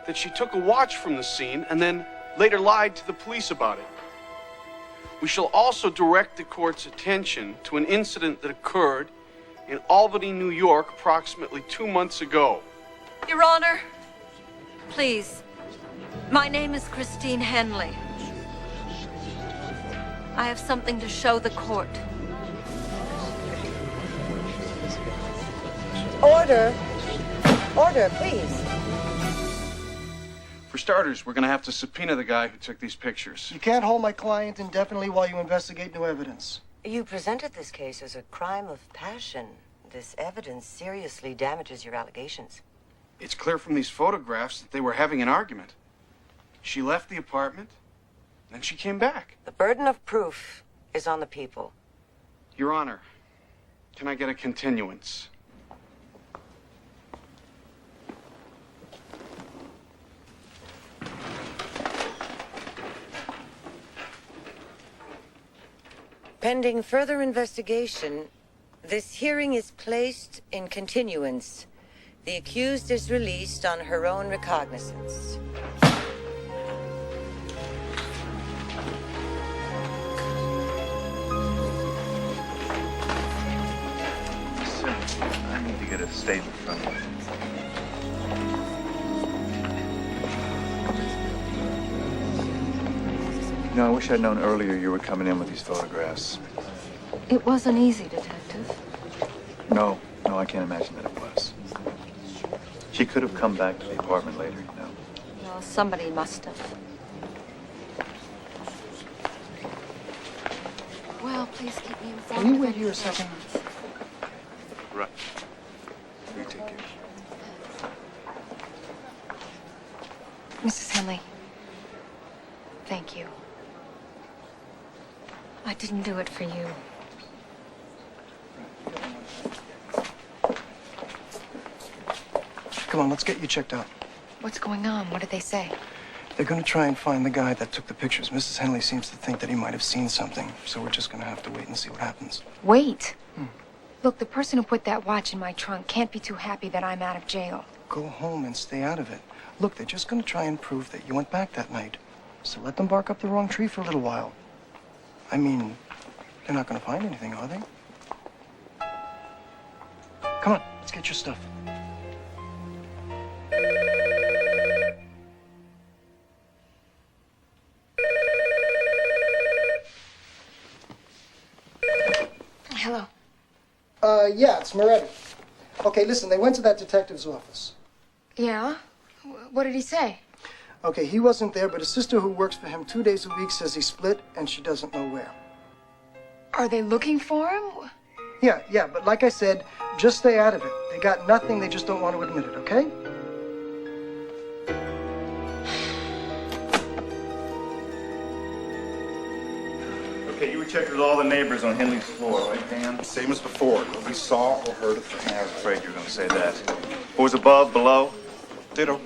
Speaker 19: that she took a watch from the scene and then later lied to the police about it. We shall also direct the court's attention to an incident that occurred in Albany, New York, approximately 2 months ago.
Speaker 8: Your Honor, please. My name is Christine Henley. I have something to show the court.
Speaker 6: Order. Order, please.
Speaker 19: For starters, we're going to have to subpoena the guy who took these pictures.
Speaker 16: You can't hold my client indefinitely while you investigate new evidence.
Speaker 20: You presented this case as a crime of passion. This evidence seriously damages your allegations.
Speaker 19: It's clear from these photographs that they were having an argument. She left the apartment, then she came back.
Speaker 20: The burden of proof is on the people.
Speaker 19: Your Honor, can I get a continuance?
Speaker 20: Pending further investigation, this hearing is placed in continuance. The accused is released on her own recognizance.
Speaker 17: Sir, I need to get a statement from you. You know, I wish I'd known earlier you were coming in with these photographs.
Speaker 8: It wasn't easy, Detective.
Speaker 17: No, I can't imagine that it was. She could have come back to the apartment later, you know.
Speaker 8: Well, somebody must have. Well, please keep me informed.
Speaker 16: Can you wait here a second?
Speaker 17: Right. You take care.
Speaker 2: Mrs. Henley, thank you.
Speaker 8: I didn't do it for you.
Speaker 16: Come on, let's get you checked out.
Speaker 2: What's going on? What did they say?
Speaker 16: They're going to try and find the guy that took the pictures. Mrs. Henley seems to think that he might have seen something, so we're just going to have to wait and see what happens.
Speaker 2: Wait. Look, the person who put that watch in my trunk can't be too happy that I'm out of jail.
Speaker 16: Go home and stay out of it. Look, they're just going to try and prove that you went back that night. So let them bark up the wrong tree for a little while. I mean, they're not going to find anything, are they? Come on, let's get your stuff.
Speaker 2: Hello.
Speaker 16: Yeah, it's Moretti. Okay, listen, they went to that detective's office.
Speaker 2: Yeah? What did he say?
Speaker 16: Okay, he wasn't there, but his sister who works for him 2 days a week says he split and she doesn't know where.
Speaker 2: Are they looking for him?
Speaker 16: Yeah, but like I said, just stay out of it. They got nothing, they just don't want to admit it, okay?
Speaker 17: Okay, you were checked with all the neighbors on Henley's floor, right, Dan?
Speaker 15: Same as before. Nobody saw or heard a thing.
Speaker 17: I was afraid you were going to say that. What was above, below?
Speaker 15: Ditto.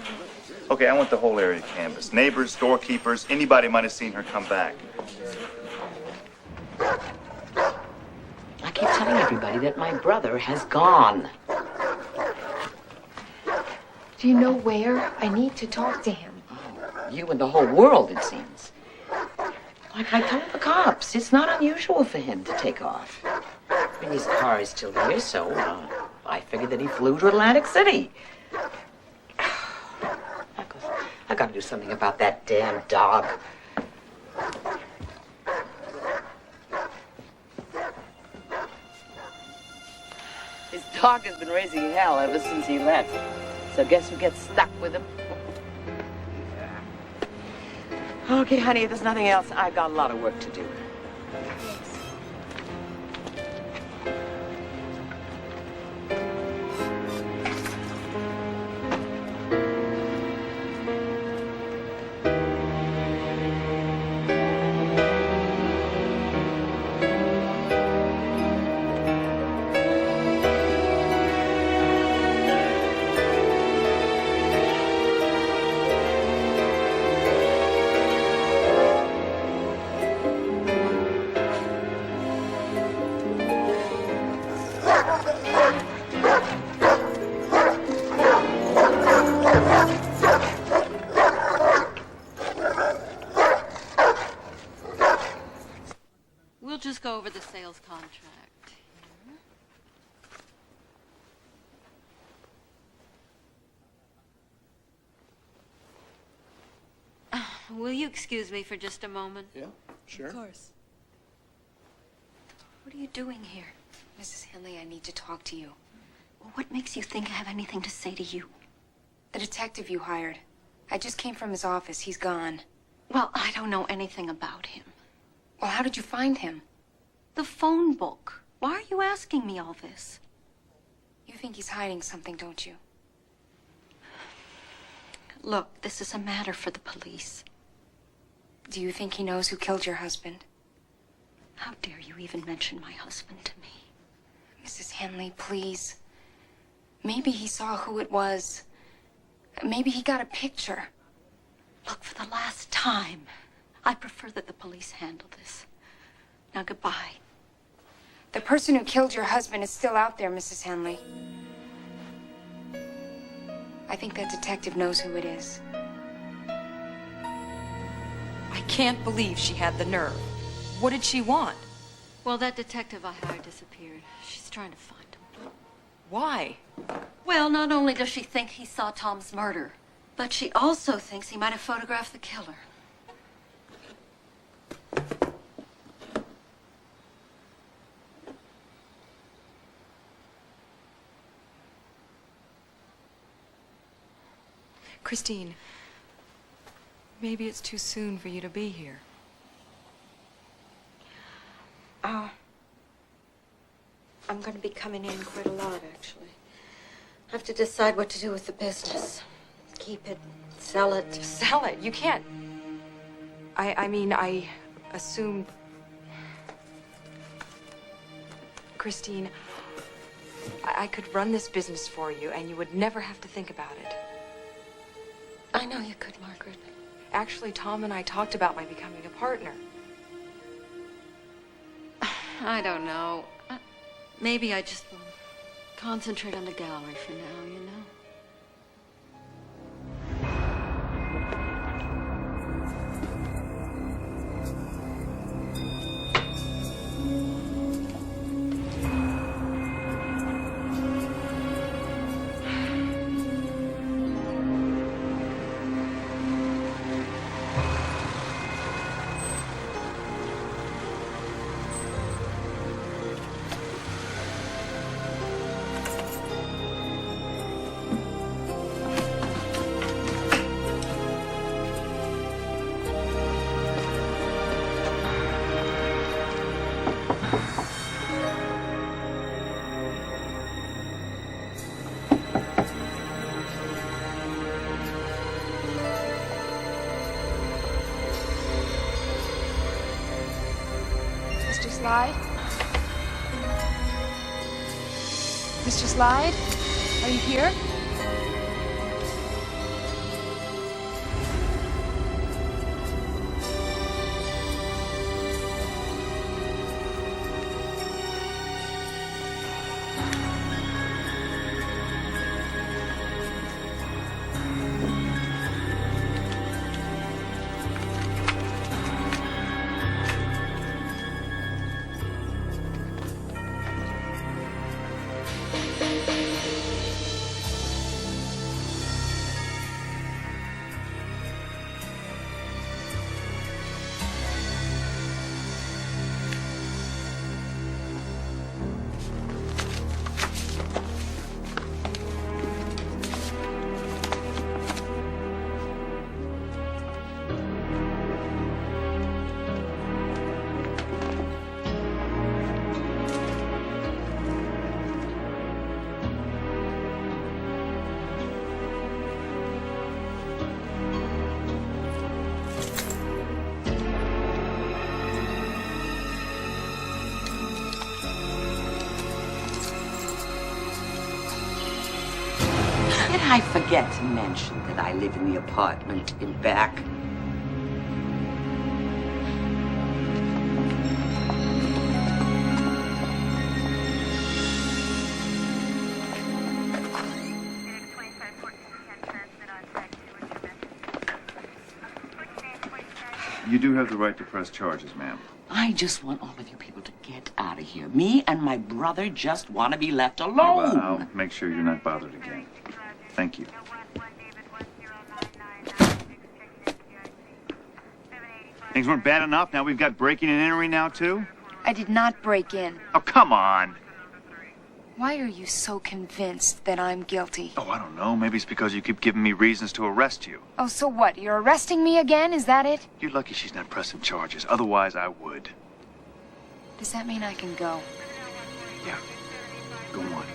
Speaker 17: Okay, I want the whole area canvassed. Neighbors, storekeepers, anybody might have seen her come back.
Speaker 4: I keep telling everybody that my brother has gone.
Speaker 2: Do you know where? I need to talk to him.
Speaker 4: You and the whole world, it seems. Like I told the cops, it's not unusual for him to take off. I mean, his car is still here, so I figured that he flew to Atlantic City. I gotta do something about that damn dog. His dog has been raising hell ever since he left. So guess who gets stuck with him? Okay, honey, if there's nothing else, I've got a lot of work to do.
Speaker 8: sales contract here. Will you excuse me for just a moment?
Speaker 15: Yeah, sure.
Speaker 8: Of course. What are you doing here?
Speaker 2: Mrs. Henley, I need to talk to you.
Speaker 8: Well, what makes you think I have anything to say to you?
Speaker 2: The detective you hired. I just came from his office. He's gone.
Speaker 8: Well, I don't know anything about him.
Speaker 2: Well, how did you find him?
Speaker 8: The phone book. Why are you asking me all this?
Speaker 2: You think he's hiding something, don't you?
Speaker 8: Look, this is a matter for the police.
Speaker 2: Do you think he knows who killed your husband?
Speaker 8: How dare you even mention my husband to me?
Speaker 2: Mrs. Henley, please. Maybe he saw who it was. Maybe he got a picture.
Speaker 8: Look, for the last time, I prefer that the police handle this. Now, goodbye.
Speaker 2: The person who killed your husband is still out there, Mrs. Henley. I think that detective knows who it is.
Speaker 6: I can't believe she had the nerve. What did she want?
Speaker 8: Well, that detective I hired disappeared. She's trying to find him.
Speaker 6: Why?
Speaker 8: Well, not only does she think he saw Tom's murder, but she also thinks he might have photographed the killer.
Speaker 6: Christine, maybe it's too soon for you to be here.
Speaker 8: I'm going to be coming in quite a lot, actually. I have to decide what to do with the business. Keep it, sell it.
Speaker 6: Sell it? You can't. I mean, I assumed... Christine, I could run this business for you, and you would never have to think about it.
Speaker 8: I know you could, Margaret.
Speaker 6: Actually, Tom and I talked about my becoming a partner.
Speaker 8: I don't know. Maybe I just will concentrate on the gallery for now, you know?
Speaker 2: Mr. Slide? Mr. Slide? Are you here?
Speaker 4: Did I forget to mention that I live in the apartment in back?
Speaker 17: You do have the right to press charges, ma'am.
Speaker 4: I just want all of you people to get out of here. Me and my brother just want to be left alone.
Speaker 17: Well, I'll make sure you're not bothered again. Thank you. Things weren't bad enough. Now we've got breaking and entering now, too?
Speaker 2: I did not break in.
Speaker 17: Oh, come on.
Speaker 2: Why are you so convinced that I'm guilty?
Speaker 17: Oh, I don't know. Maybe it's because you keep giving me reasons to arrest you.
Speaker 2: Oh, so what? You're arresting me again? Is that it?
Speaker 17: You're lucky she's not pressing charges. Otherwise, I would.
Speaker 2: Does that mean I can go?
Speaker 17: Yeah. Go on.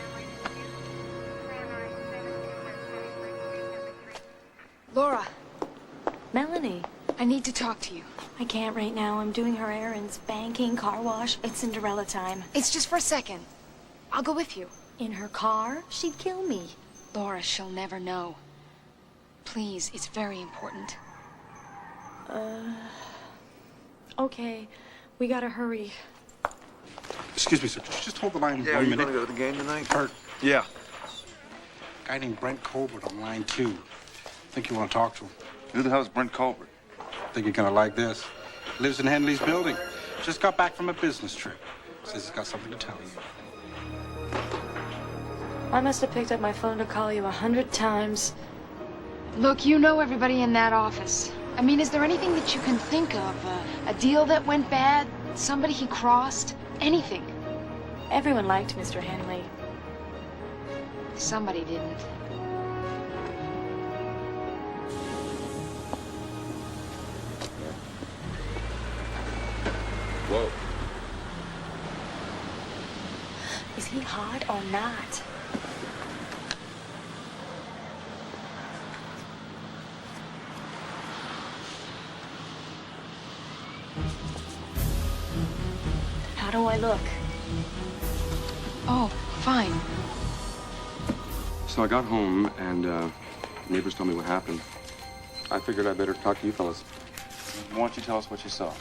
Speaker 2: Laura.
Speaker 1: Melanie.
Speaker 2: I need to talk to you.
Speaker 1: I can't right now. I'm doing her errands. Banking, car wash. It's Cinderella time.
Speaker 2: It's just for a second. I'll go with you.
Speaker 1: In her car? She'd kill me.
Speaker 2: Laura, she'll never know. Please, it's very important.
Speaker 1: Okay. We gotta hurry.
Speaker 15: Excuse me, sir. Just hold the line
Speaker 13: Yeah,
Speaker 15: one
Speaker 13: you
Speaker 15: minute.
Speaker 13: gonna go to the game tonight?
Speaker 15: Kurt,
Speaker 13: Yeah.
Speaker 15: a guy named Brent Colbert on line 2. I think you want to talk to him.
Speaker 13: Who the hell's Brent Colbert?
Speaker 15: Think you're gonna like this. Lives in Henley's building. Just got back from a business trip. Says he's got something to tell you.
Speaker 1: I must have picked up my phone to call you 100 times.
Speaker 2: Look, you know everybody in that office. I mean, is there anything that you can think of? A deal that went bad? Somebody he crossed? Anything?
Speaker 1: Everyone liked Mr. Henley.
Speaker 2: Somebody didn't.
Speaker 13: Whoa.
Speaker 1: Is he hot or not? How do I look?
Speaker 2: Oh, fine.
Speaker 13: So I got home, and neighbors told me what happened. I figured I'd better talk to you fellas.
Speaker 17: Why don't you tell us what you saw?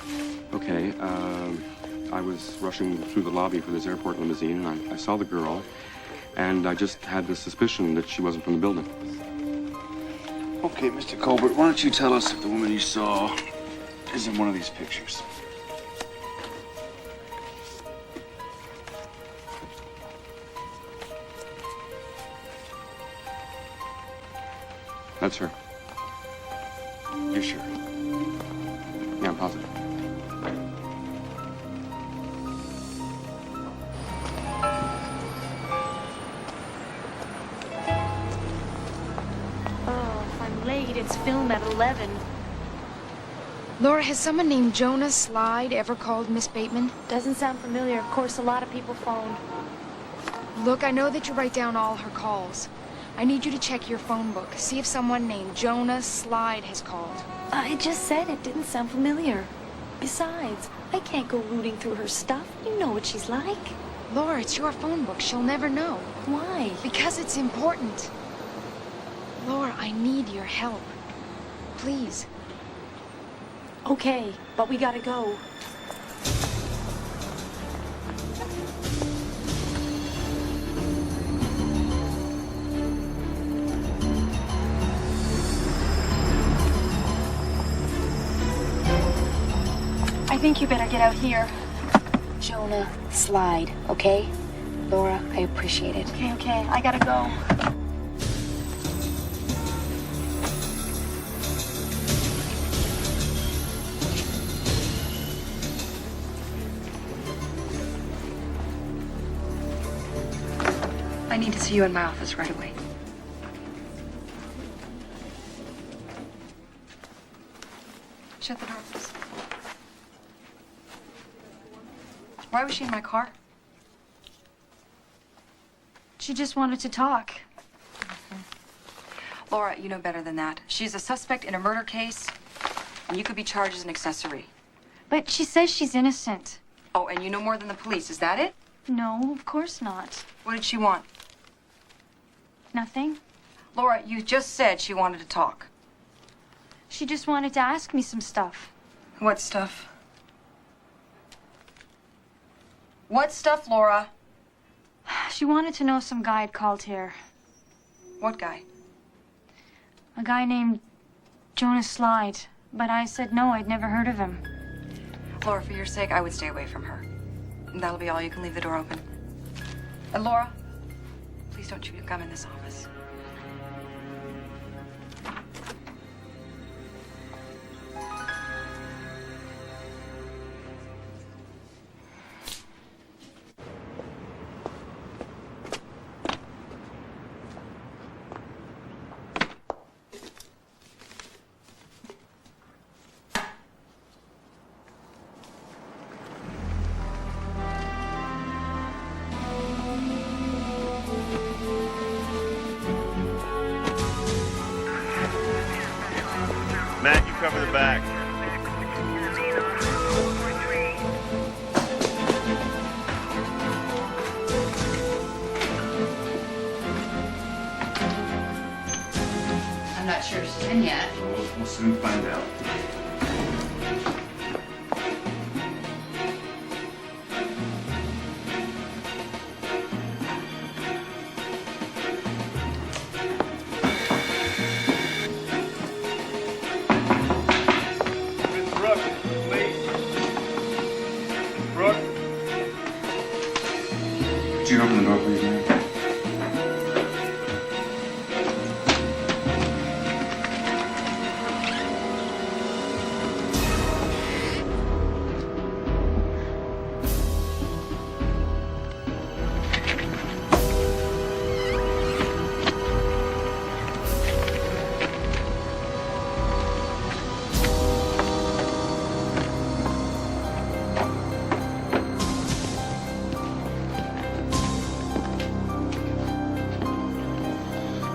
Speaker 13: Okay, I was rushing through the lobby for this airport limousine, and I saw the girl, and I just had the suspicion that she wasn't from the building.
Speaker 17: Okay, Mr. Colbert, why don't you tell us if the woman you saw is in one of these pictures?
Speaker 13: That's her.
Speaker 17: You're sure?
Speaker 13: Yeah, I'm positive.
Speaker 1: Oh, if I'm late, it's film at 11.
Speaker 2: Laura, has someone named Jonah Slide ever called Miss Bateman?
Speaker 1: Doesn't sound familiar. Of course, a lot of people phone.
Speaker 2: Look, I know that you write down all her calls. I need you to check your phone book. See if someone named Jonah Slide has called.
Speaker 1: I just said it didn't sound familiar. Besides, I can't go rooting through her stuff. You know what she's like.
Speaker 2: Laura, it's your phone book. She'll never know.
Speaker 1: Why?
Speaker 2: Because it's important. Laura, I need your help. Please.
Speaker 1: Okay, but we gotta go. I think you better get out here.
Speaker 2: Jonah Slide, okay? Laura, I appreciate it.
Speaker 1: Okay, I gotta go.
Speaker 6: I need to see you in my office right away. Shut the door, please. Why was she in my car?
Speaker 1: She just wanted to talk.
Speaker 6: Laura, you know better than that. She's a suspect in a murder case, and you could be charged as an accessory.
Speaker 1: But she says she's innocent.
Speaker 6: Oh, and you know more than the police, is that it?
Speaker 1: No, of course not.
Speaker 6: What did she want?
Speaker 1: Nothing.
Speaker 6: Laura, you just said she wanted to talk.
Speaker 1: She just wanted to ask me some stuff.
Speaker 6: What stuff? What stuff, Laura?
Speaker 1: She wanted to know if some guy had called here.
Speaker 6: What guy?
Speaker 1: A guy named Jonah Slide.
Speaker 2: But I said no, I'd never heard of him.
Speaker 6: Laura, for your sake, I would stay away from her. That'll be all. You can leave the door open. Laura, please don't chew your gum in this office.
Speaker 17: Matt, you cover the back.
Speaker 21: I'm not sure she's in yet.
Speaker 17: We'll soon find out.
Speaker 13: Could you open the door, please, ma'am?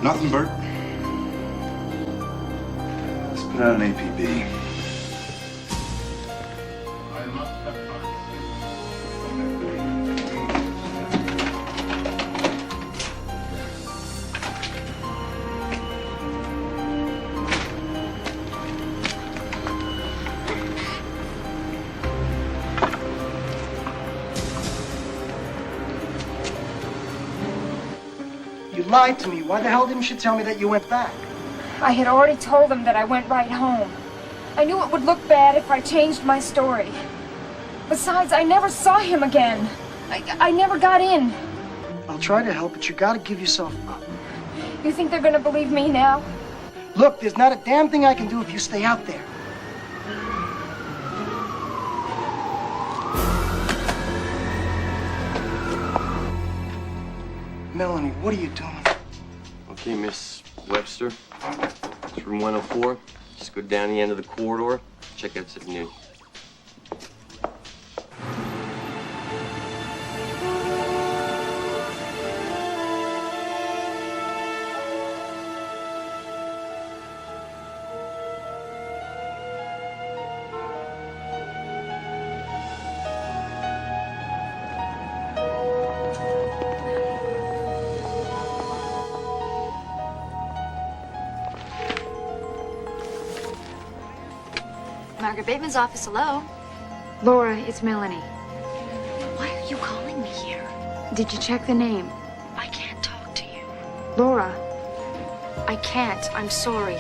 Speaker 14: Nothing, Bert. Let's put out an APB.
Speaker 16: You lied to me. Why the hell didn't you tell me that you went back?
Speaker 2: I had already told them that I went right home. I knew it would look bad if I changed my story. Besides, I never saw him again. I never got in.
Speaker 16: I'll try to help, but you gotta give yourself up.
Speaker 2: You think they're gonna believe me now?
Speaker 16: Look, there's not a damn thing I can do if you stay out there. Melanie, what are you doing?
Speaker 22: Okay, Miss Webster. It's room 104. Just go down the end of the corridor. Check out something new.
Speaker 1: Margaret Bateman's office, hello.
Speaker 2: Laura, it's Melanie.
Speaker 1: Why are you calling me here?
Speaker 2: Did you check the name?
Speaker 1: I can't talk to you.
Speaker 2: Laura.
Speaker 1: I can't. I'm sorry.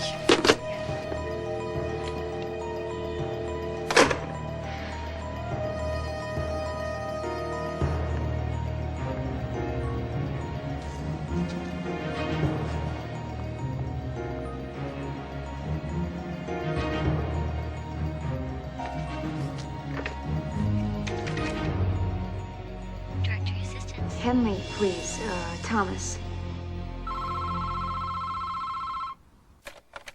Speaker 2: Henley, please. Thomas.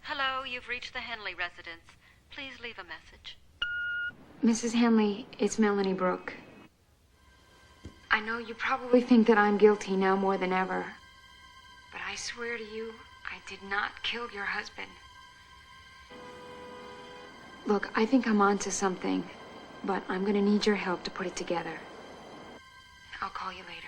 Speaker 8: Hello, you've reached the Henley residence. Please leave a message.
Speaker 2: Mrs. Henley, it's Melanie Brooke. I know you probably think that I'm guilty now more than ever. But I swear to you, I did not kill your husband. Look, I think I'm onto something, but I'm gonna need your help to put it together. I'll call you later.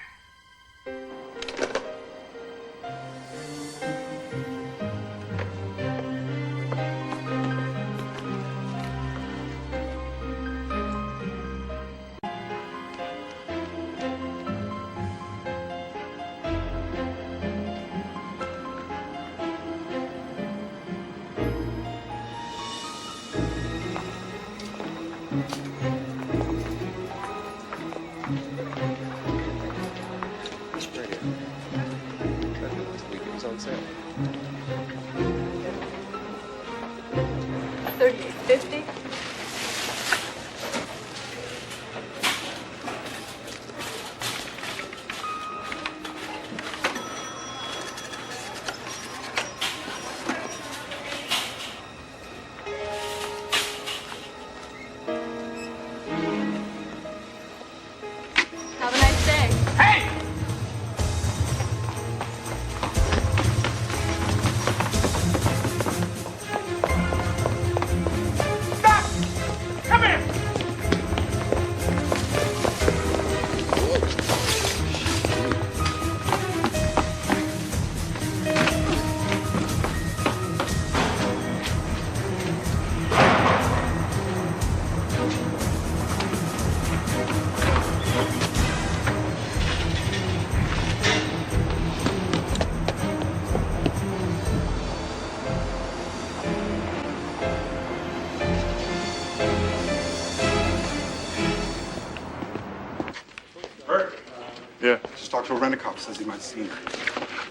Speaker 17: Yeah.
Speaker 15: Just talked to a rent-a-cop. Says he might have seen her.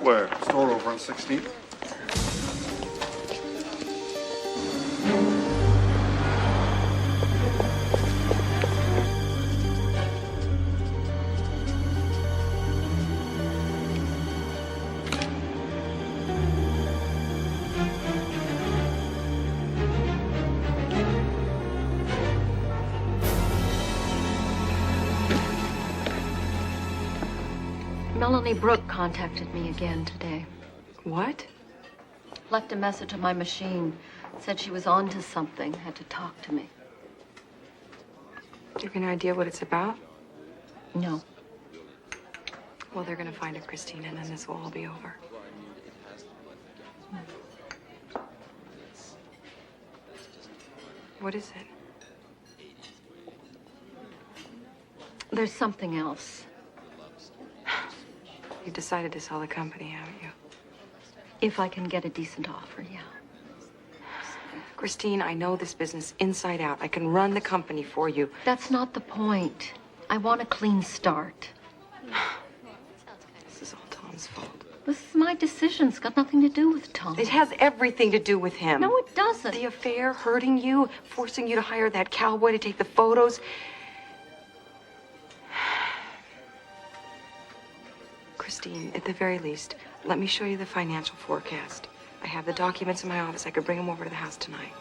Speaker 17: Where?
Speaker 15: Store over on 16th.
Speaker 8: Melanie Brooke contacted me again today.
Speaker 6: What?
Speaker 8: Left a message on my machine. Said she was on to something, had to talk to me.
Speaker 6: Do you have any idea what it's about?
Speaker 8: No.
Speaker 6: Well, they're gonna find her, Christine, and then this will all be over. What is it?
Speaker 8: There's something else.
Speaker 6: You've decided to sell the company, haven't you?
Speaker 8: If I can get a decent offer, yeah.
Speaker 6: Christine, I know this business inside out. I can run the company for you.
Speaker 8: That's not the point. I want a clean start.
Speaker 6: This is all Tom's fault.
Speaker 8: This is my decision. It's got nothing to do with Tom.
Speaker 6: It has everything to do with him.
Speaker 8: No, it doesn't.
Speaker 6: The affair, hurting you, forcing you to hire that cowboy to take the photos. Christine, at the very least, let me show you the financial forecast. I have the documents in my office. I could bring them over to the house tonight.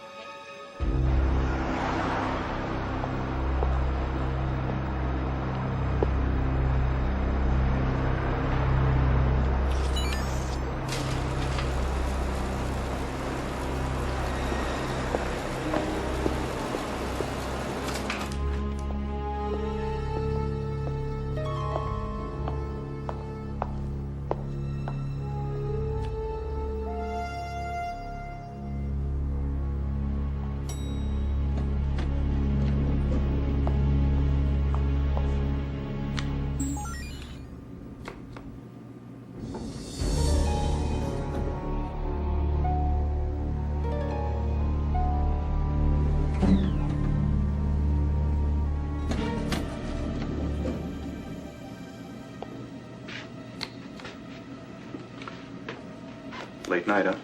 Speaker 17: Late night, huh?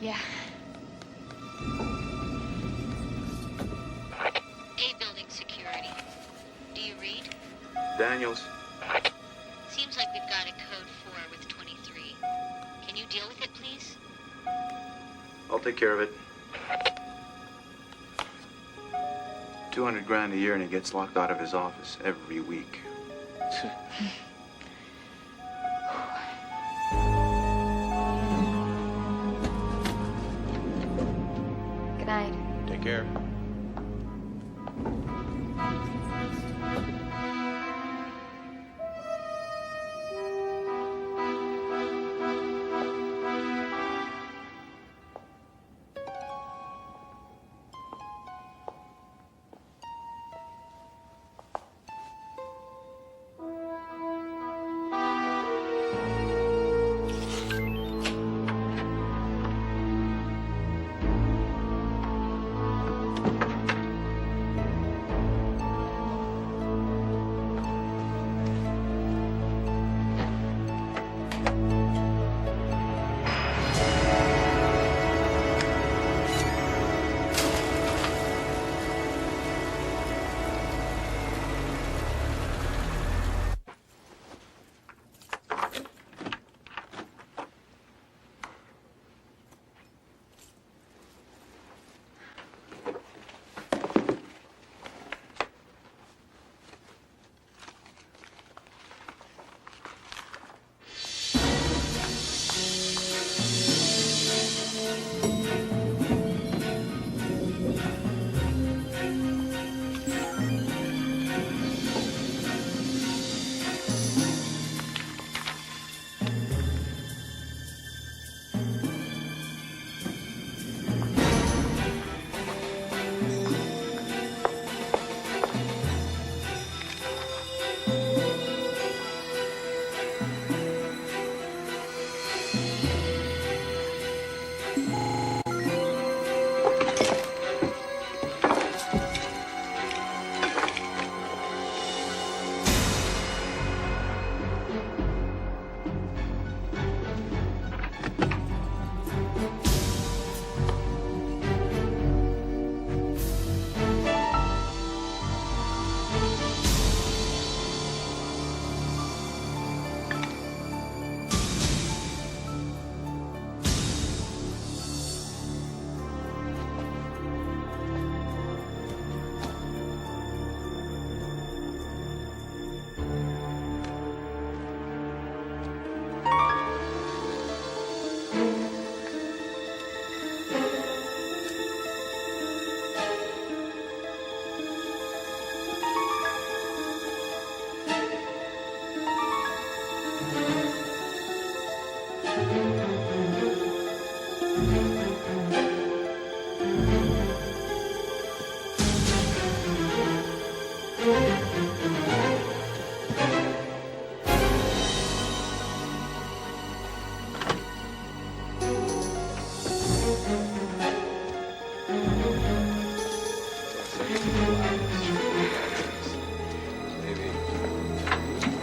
Speaker 2: Yeah.
Speaker 5: A building security. Do you read?
Speaker 17: Daniels.
Speaker 5: Seems like we've got a code 4 with 23. Can you deal with it, please?
Speaker 17: I'll take care of it. 200 grand a year and he gets locked out of his office every week.
Speaker 2: Good night.
Speaker 17: Take care.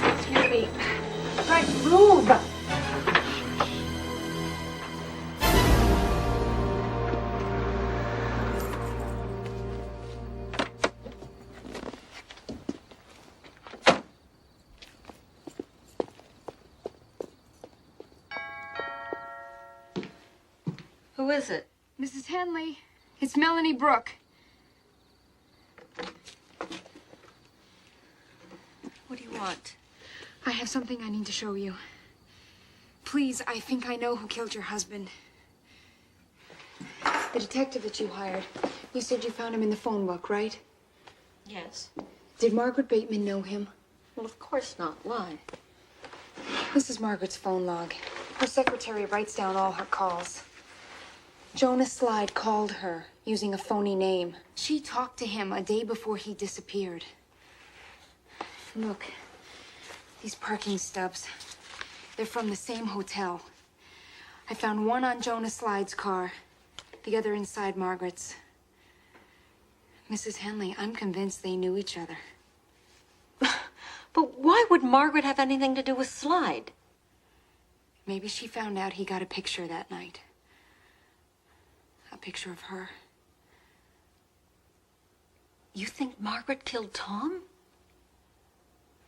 Speaker 2: Excuse me. Right, move.
Speaker 8: Who is it?
Speaker 2: Mrs. Henley, it's Melanie Brooke.
Speaker 8: What do you want?
Speaker 2: I have something I need to show you. Please, I think I know who killed your husband. The detective that you hired. You said you found him in the phone book, right?
Speaker 8: Yes.
Speaker 2: Did Margaret Bateman know him?
Speaker 8: Well, of course not. Why?
Speaker 2: This is Margaret's phone log. Her secretary writes down all her calls. Jonah Slide called her using a phony name. She talked to him a day before he disappeared. Look, these parking stubs. They're from the same hotel. I found one on Jonah Slide's car, the other inside Margaret's. Mrs. Henley, I'm convinced they knew each other.
Speaker 8: But why would Margaret have anything to do with Slide?
Speaker 2: Maybe she found out he got a picture that night. A picture of her.
Speaker 8: You think Margaret killed Tom?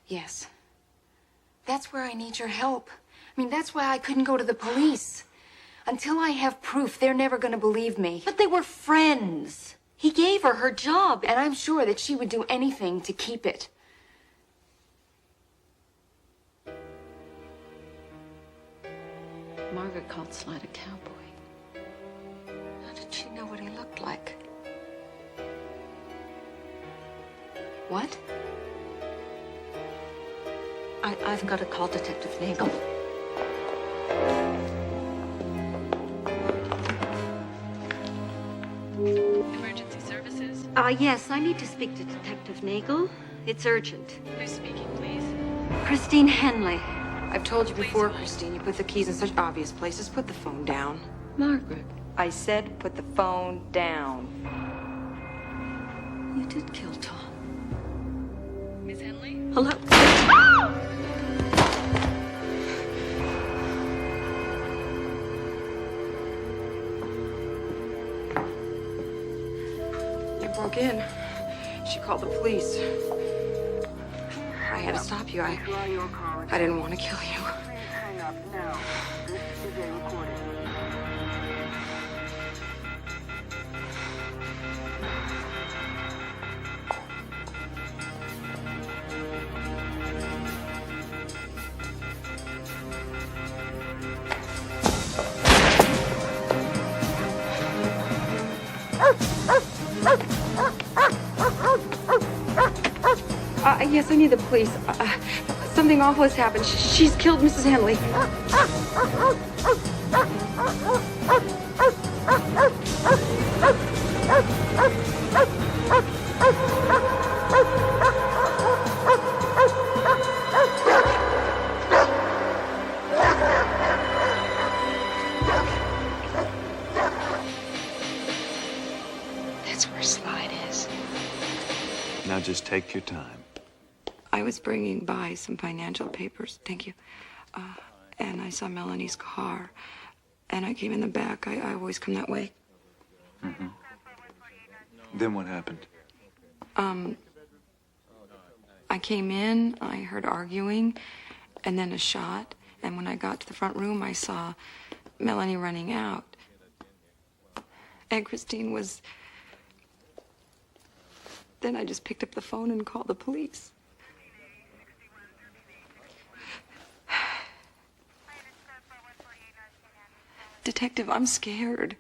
Speaker 2: Yes. That's where I need your help. I mean, that's why I couldn't go to the police. Until I have proof, they're never gonna believe me.
Speaker 8: But they were friends. He gave her her job.
Speaker 2: And I'm sure that she would do anything to keep it.
Speaker 8: Margaret called Slide a cowboy. How did she know what he looked like?
Speaker 2: What?
Speaker 8: I've got to call Detective Nagel.
Speaker 10: Emergency services?
Speaker 8: Yes, I need to speak to Detective Nagel. It's urgent.
Speaker 10: Who's speaking, please?
Speaker 8: Christine Henley.
Speaker 6: I've told you before, Christine, you put the keys in such obvious places. Put the phone down.
Speaker 8: Margaret.
Speaker 6: I said put the phone down.
Speaker 8: You did kill Tom.
Speaker 10: Miss Henley?
Speaker 8: Hello?
Speaker 6: You broke in. She called the police. I had to stop you. I didn't want to kill you.
Speaker 11: Hang up now. This is a recording.
Speaker 6: Yes, I need the police. Something awful has happened. She's killed Mrs. Henley.
Speaker 2: That's where Slide is.
Speaker 17: Now just take your time.
Speaker 6: I was bringing by some financial papers. Thank you. And I saw Melanie's car. And I came in the back. I always come that way.
Speaker 17: Mm-hmm. Then what happened?
Speaker 6: I came in, I heard arguing, and then a shot. And when I got to the front room, I saw Melanie running out. And Christine was... Then I just picked up the phone and called the police. Detective, I'm scared.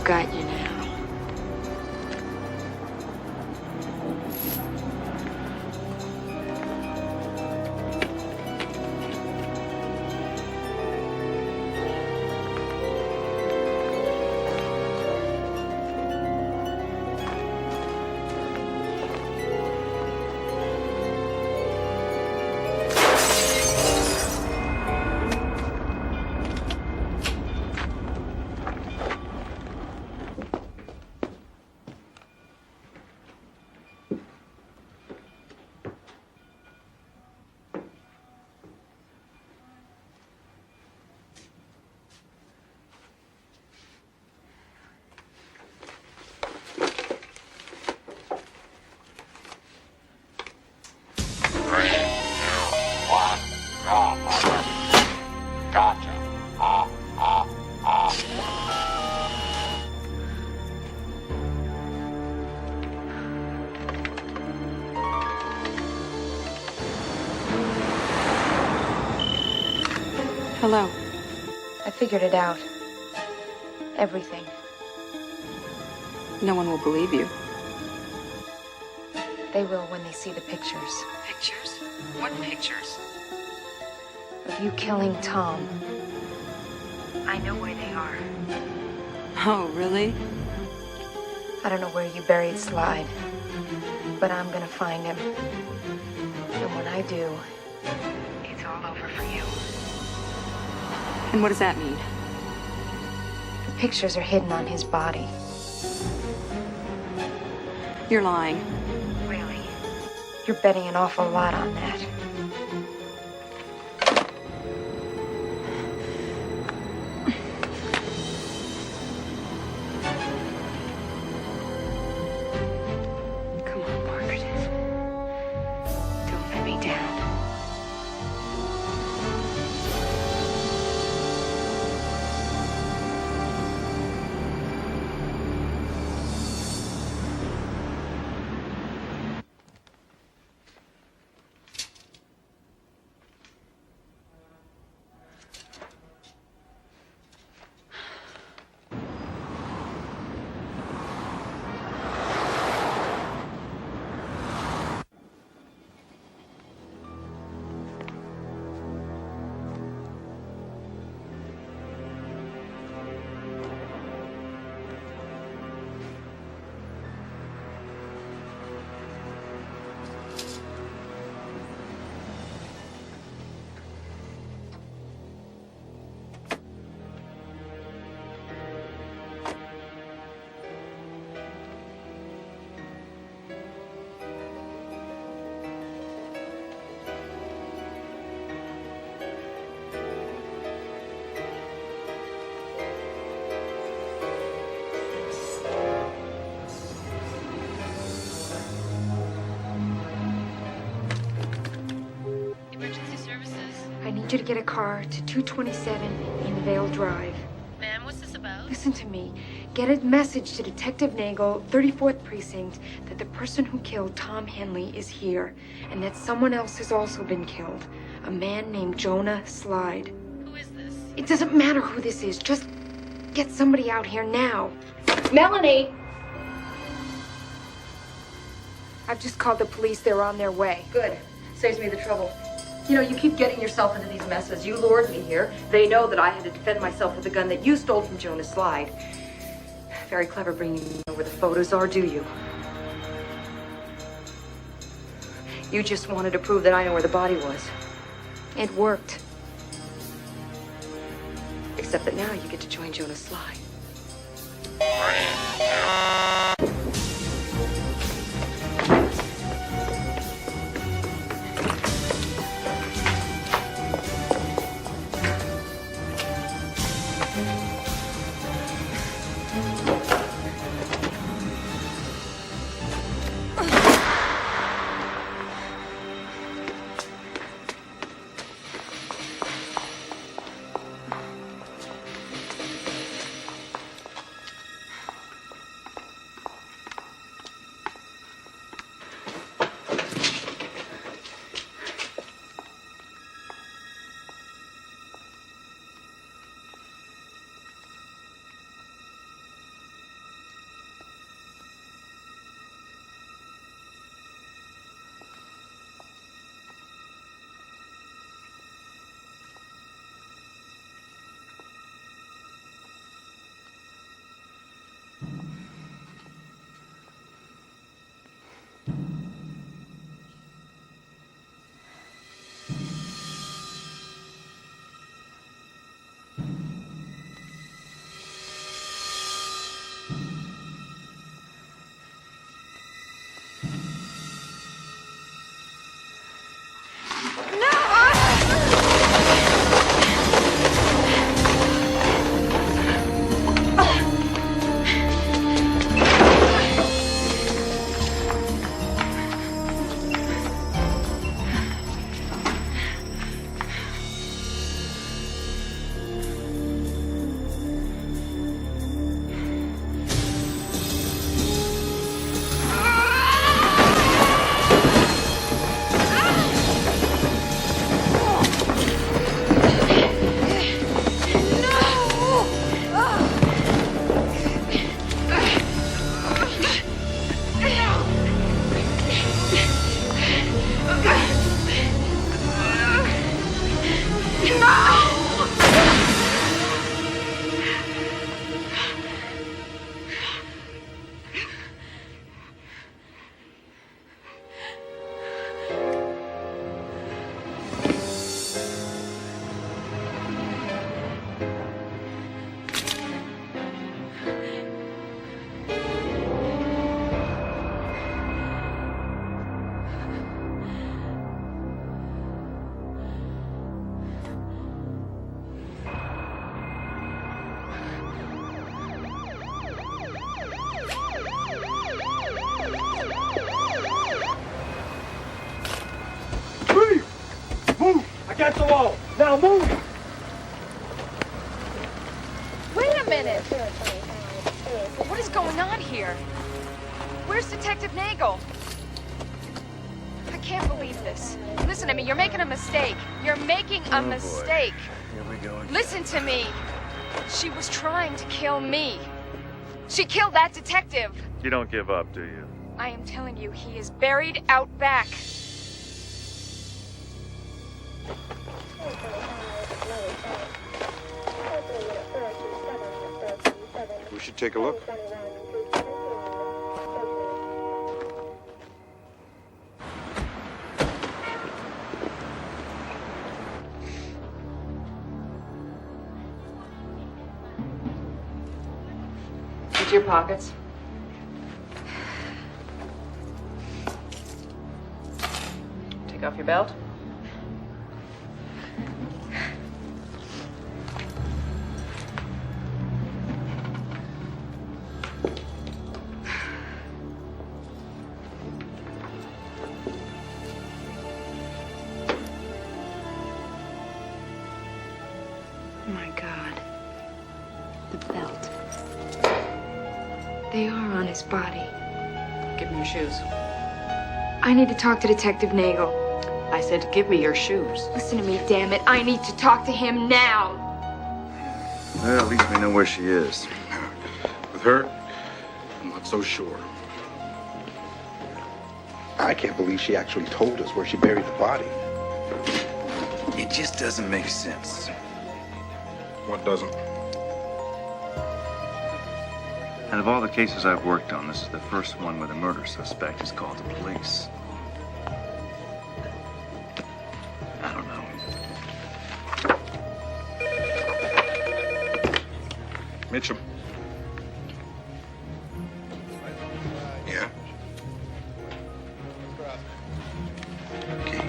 Speaker 2: got you now.
Speaker 6: Hello.
Speaker 2: I figured it out. Everything.
Speaker 6: No one will believe you.
Speaker 2: They will when they see the pictures.
Speaker 6: Pictures? What pictures?
Speaker 2: Of you killing Tom. I know where they are.
Speaker 6: Oh, really?
Speaker 2: I don't know where you buried Slide, but I'm gonna find him. And when I do, it's all over for you.
Speaker 6: And what does that mean?
Speaker 2: The pictures are hidden on his body.
Speaker 6: You're lying.
Speaker 2: Really? You're betting an awful lot on that. Come on, Margaret. Don't let me down.
Speaker 10: Emergency services?
Speaker 2: I need you to get a car to 227 in Vale Drive.
Speaker 10: Ma'am, what's this about?
Speaker 2: Listen to me. Get a message to Detective Nagel, 34th Precinct, that the person who killed Tom Henley is here, and that someone else has also been killed. A man named Jonah Slide.
Speaker 10: Who is this?
Speaker 2: It doesn't matter who this is. Just get somebody out here now.
Speaker 6: Melanie!
Speaker 2: I've just called the police. They're on their way.
Speaker 6: Good. Saves me the trouble. You know, you keep getting yourself into these messes. You lured me here. They know that I had to defend myself with a gun that you stole from Jonah Slide. Very clever bringing me where the photos are, do you? You just wanted to prove that I know where the body was.
Speaker 2: It worked.
Speaker 6: Except that now you get to join Jonah Slide.
Speaker 3: wall. Now move.
Speaker 2: Wait a minute! What is going on here? Where's Detective Nagel? I can't believe this. Listen to me, you're making a mistake. You're making a mistake.
Speaker 3: Here we go again.
Speaker 2: Listen to me. She was trying to kill me. She killed that detective.
Speaker 17: You don't give up, do you?
Speaker 2: I am telling you, he is buried out back.
Speaker 13: We should take a look.
Speaker 4: Into your pockets. Take off your belt.
Speaker 2: Oh my God. The belt. They are on his body.
Speaker 4: Give me your shoes.
Speaker 2: I need to talk to Detective Nagel.
Speaker 4: I said, give me your shoes.
Speaker 2: Listen to me, damn it. I need to talk to him now.
Speaker 14: Well, at least we know where she is.
Speaker 15: With her, I'm not so sure. I can't believe she actually told us where she buried the body.
Speaker 14: It just doesn't make sense.
Speaker 15: What doesn't?
Speaker 17: Out of all the cases I've worked on, this is the first one where the murder suspect has called the police. I don't know.
Speaker 15: Mitchum. Yeah? Okay.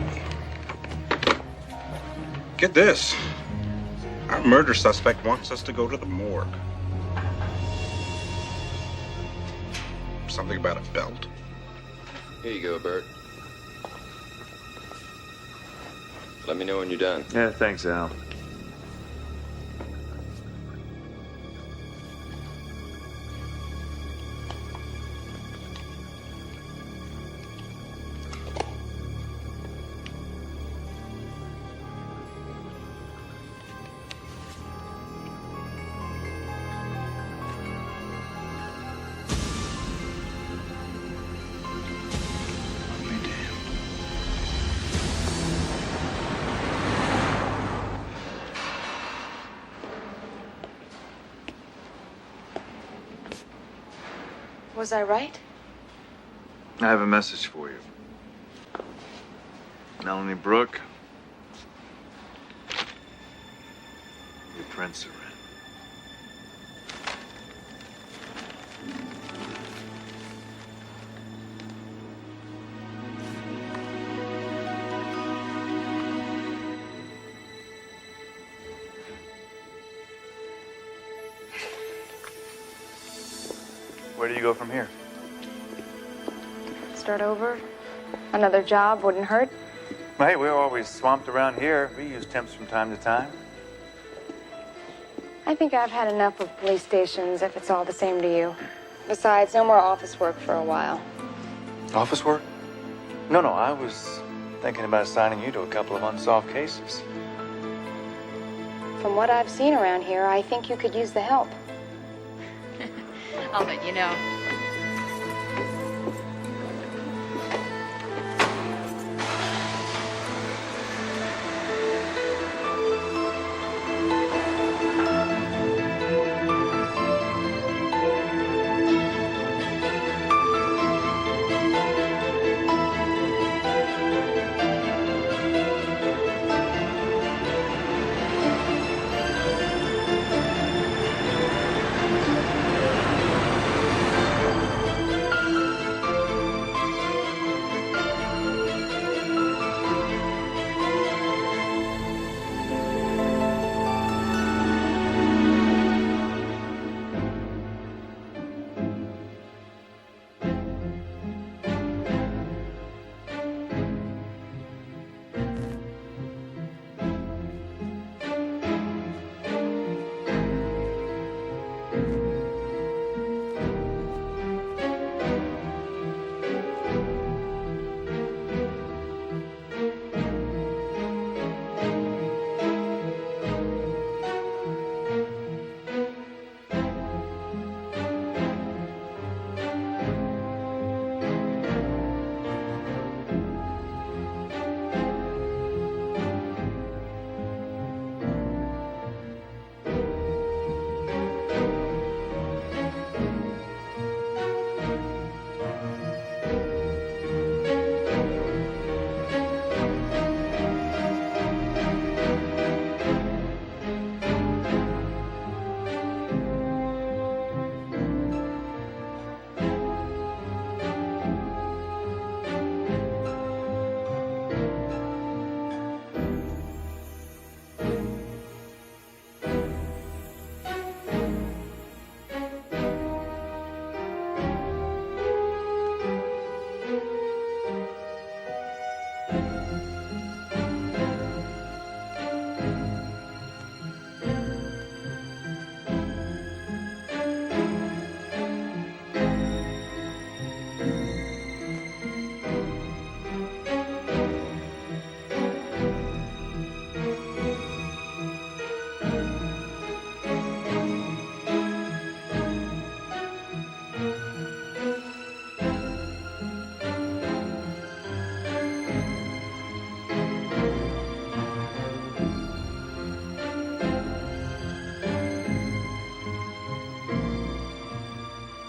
Speaker 15: Get this. Our murder suspect wants us to go to the morgue. Something about a belt.
Speaker 22: Here you go, Bert. Let me know when you're done.
Speaker 17: Yeah, thanks, Al.
Speaker 2: Was I right?
Speaker 13: I have a message for you. Melanie Brooke, your prints are in.
Speaker 17: Where do you go from here?
Speaker 2: Start over? Another job wouldn't hurt?
Speaker 17: Hey, we're always swamped around here. We use temps from time to time.
Speaker 2: I think I've had enough of police stations, if it's all the same to you. Besides, no more office work for a while.
Speaker 17: Office work? No, I was thinking about assigning you to a couple of unsolved cases.
Speaker 2: From what I've seen around here, I think you could use the help.
Speaker 1: I'll let you know.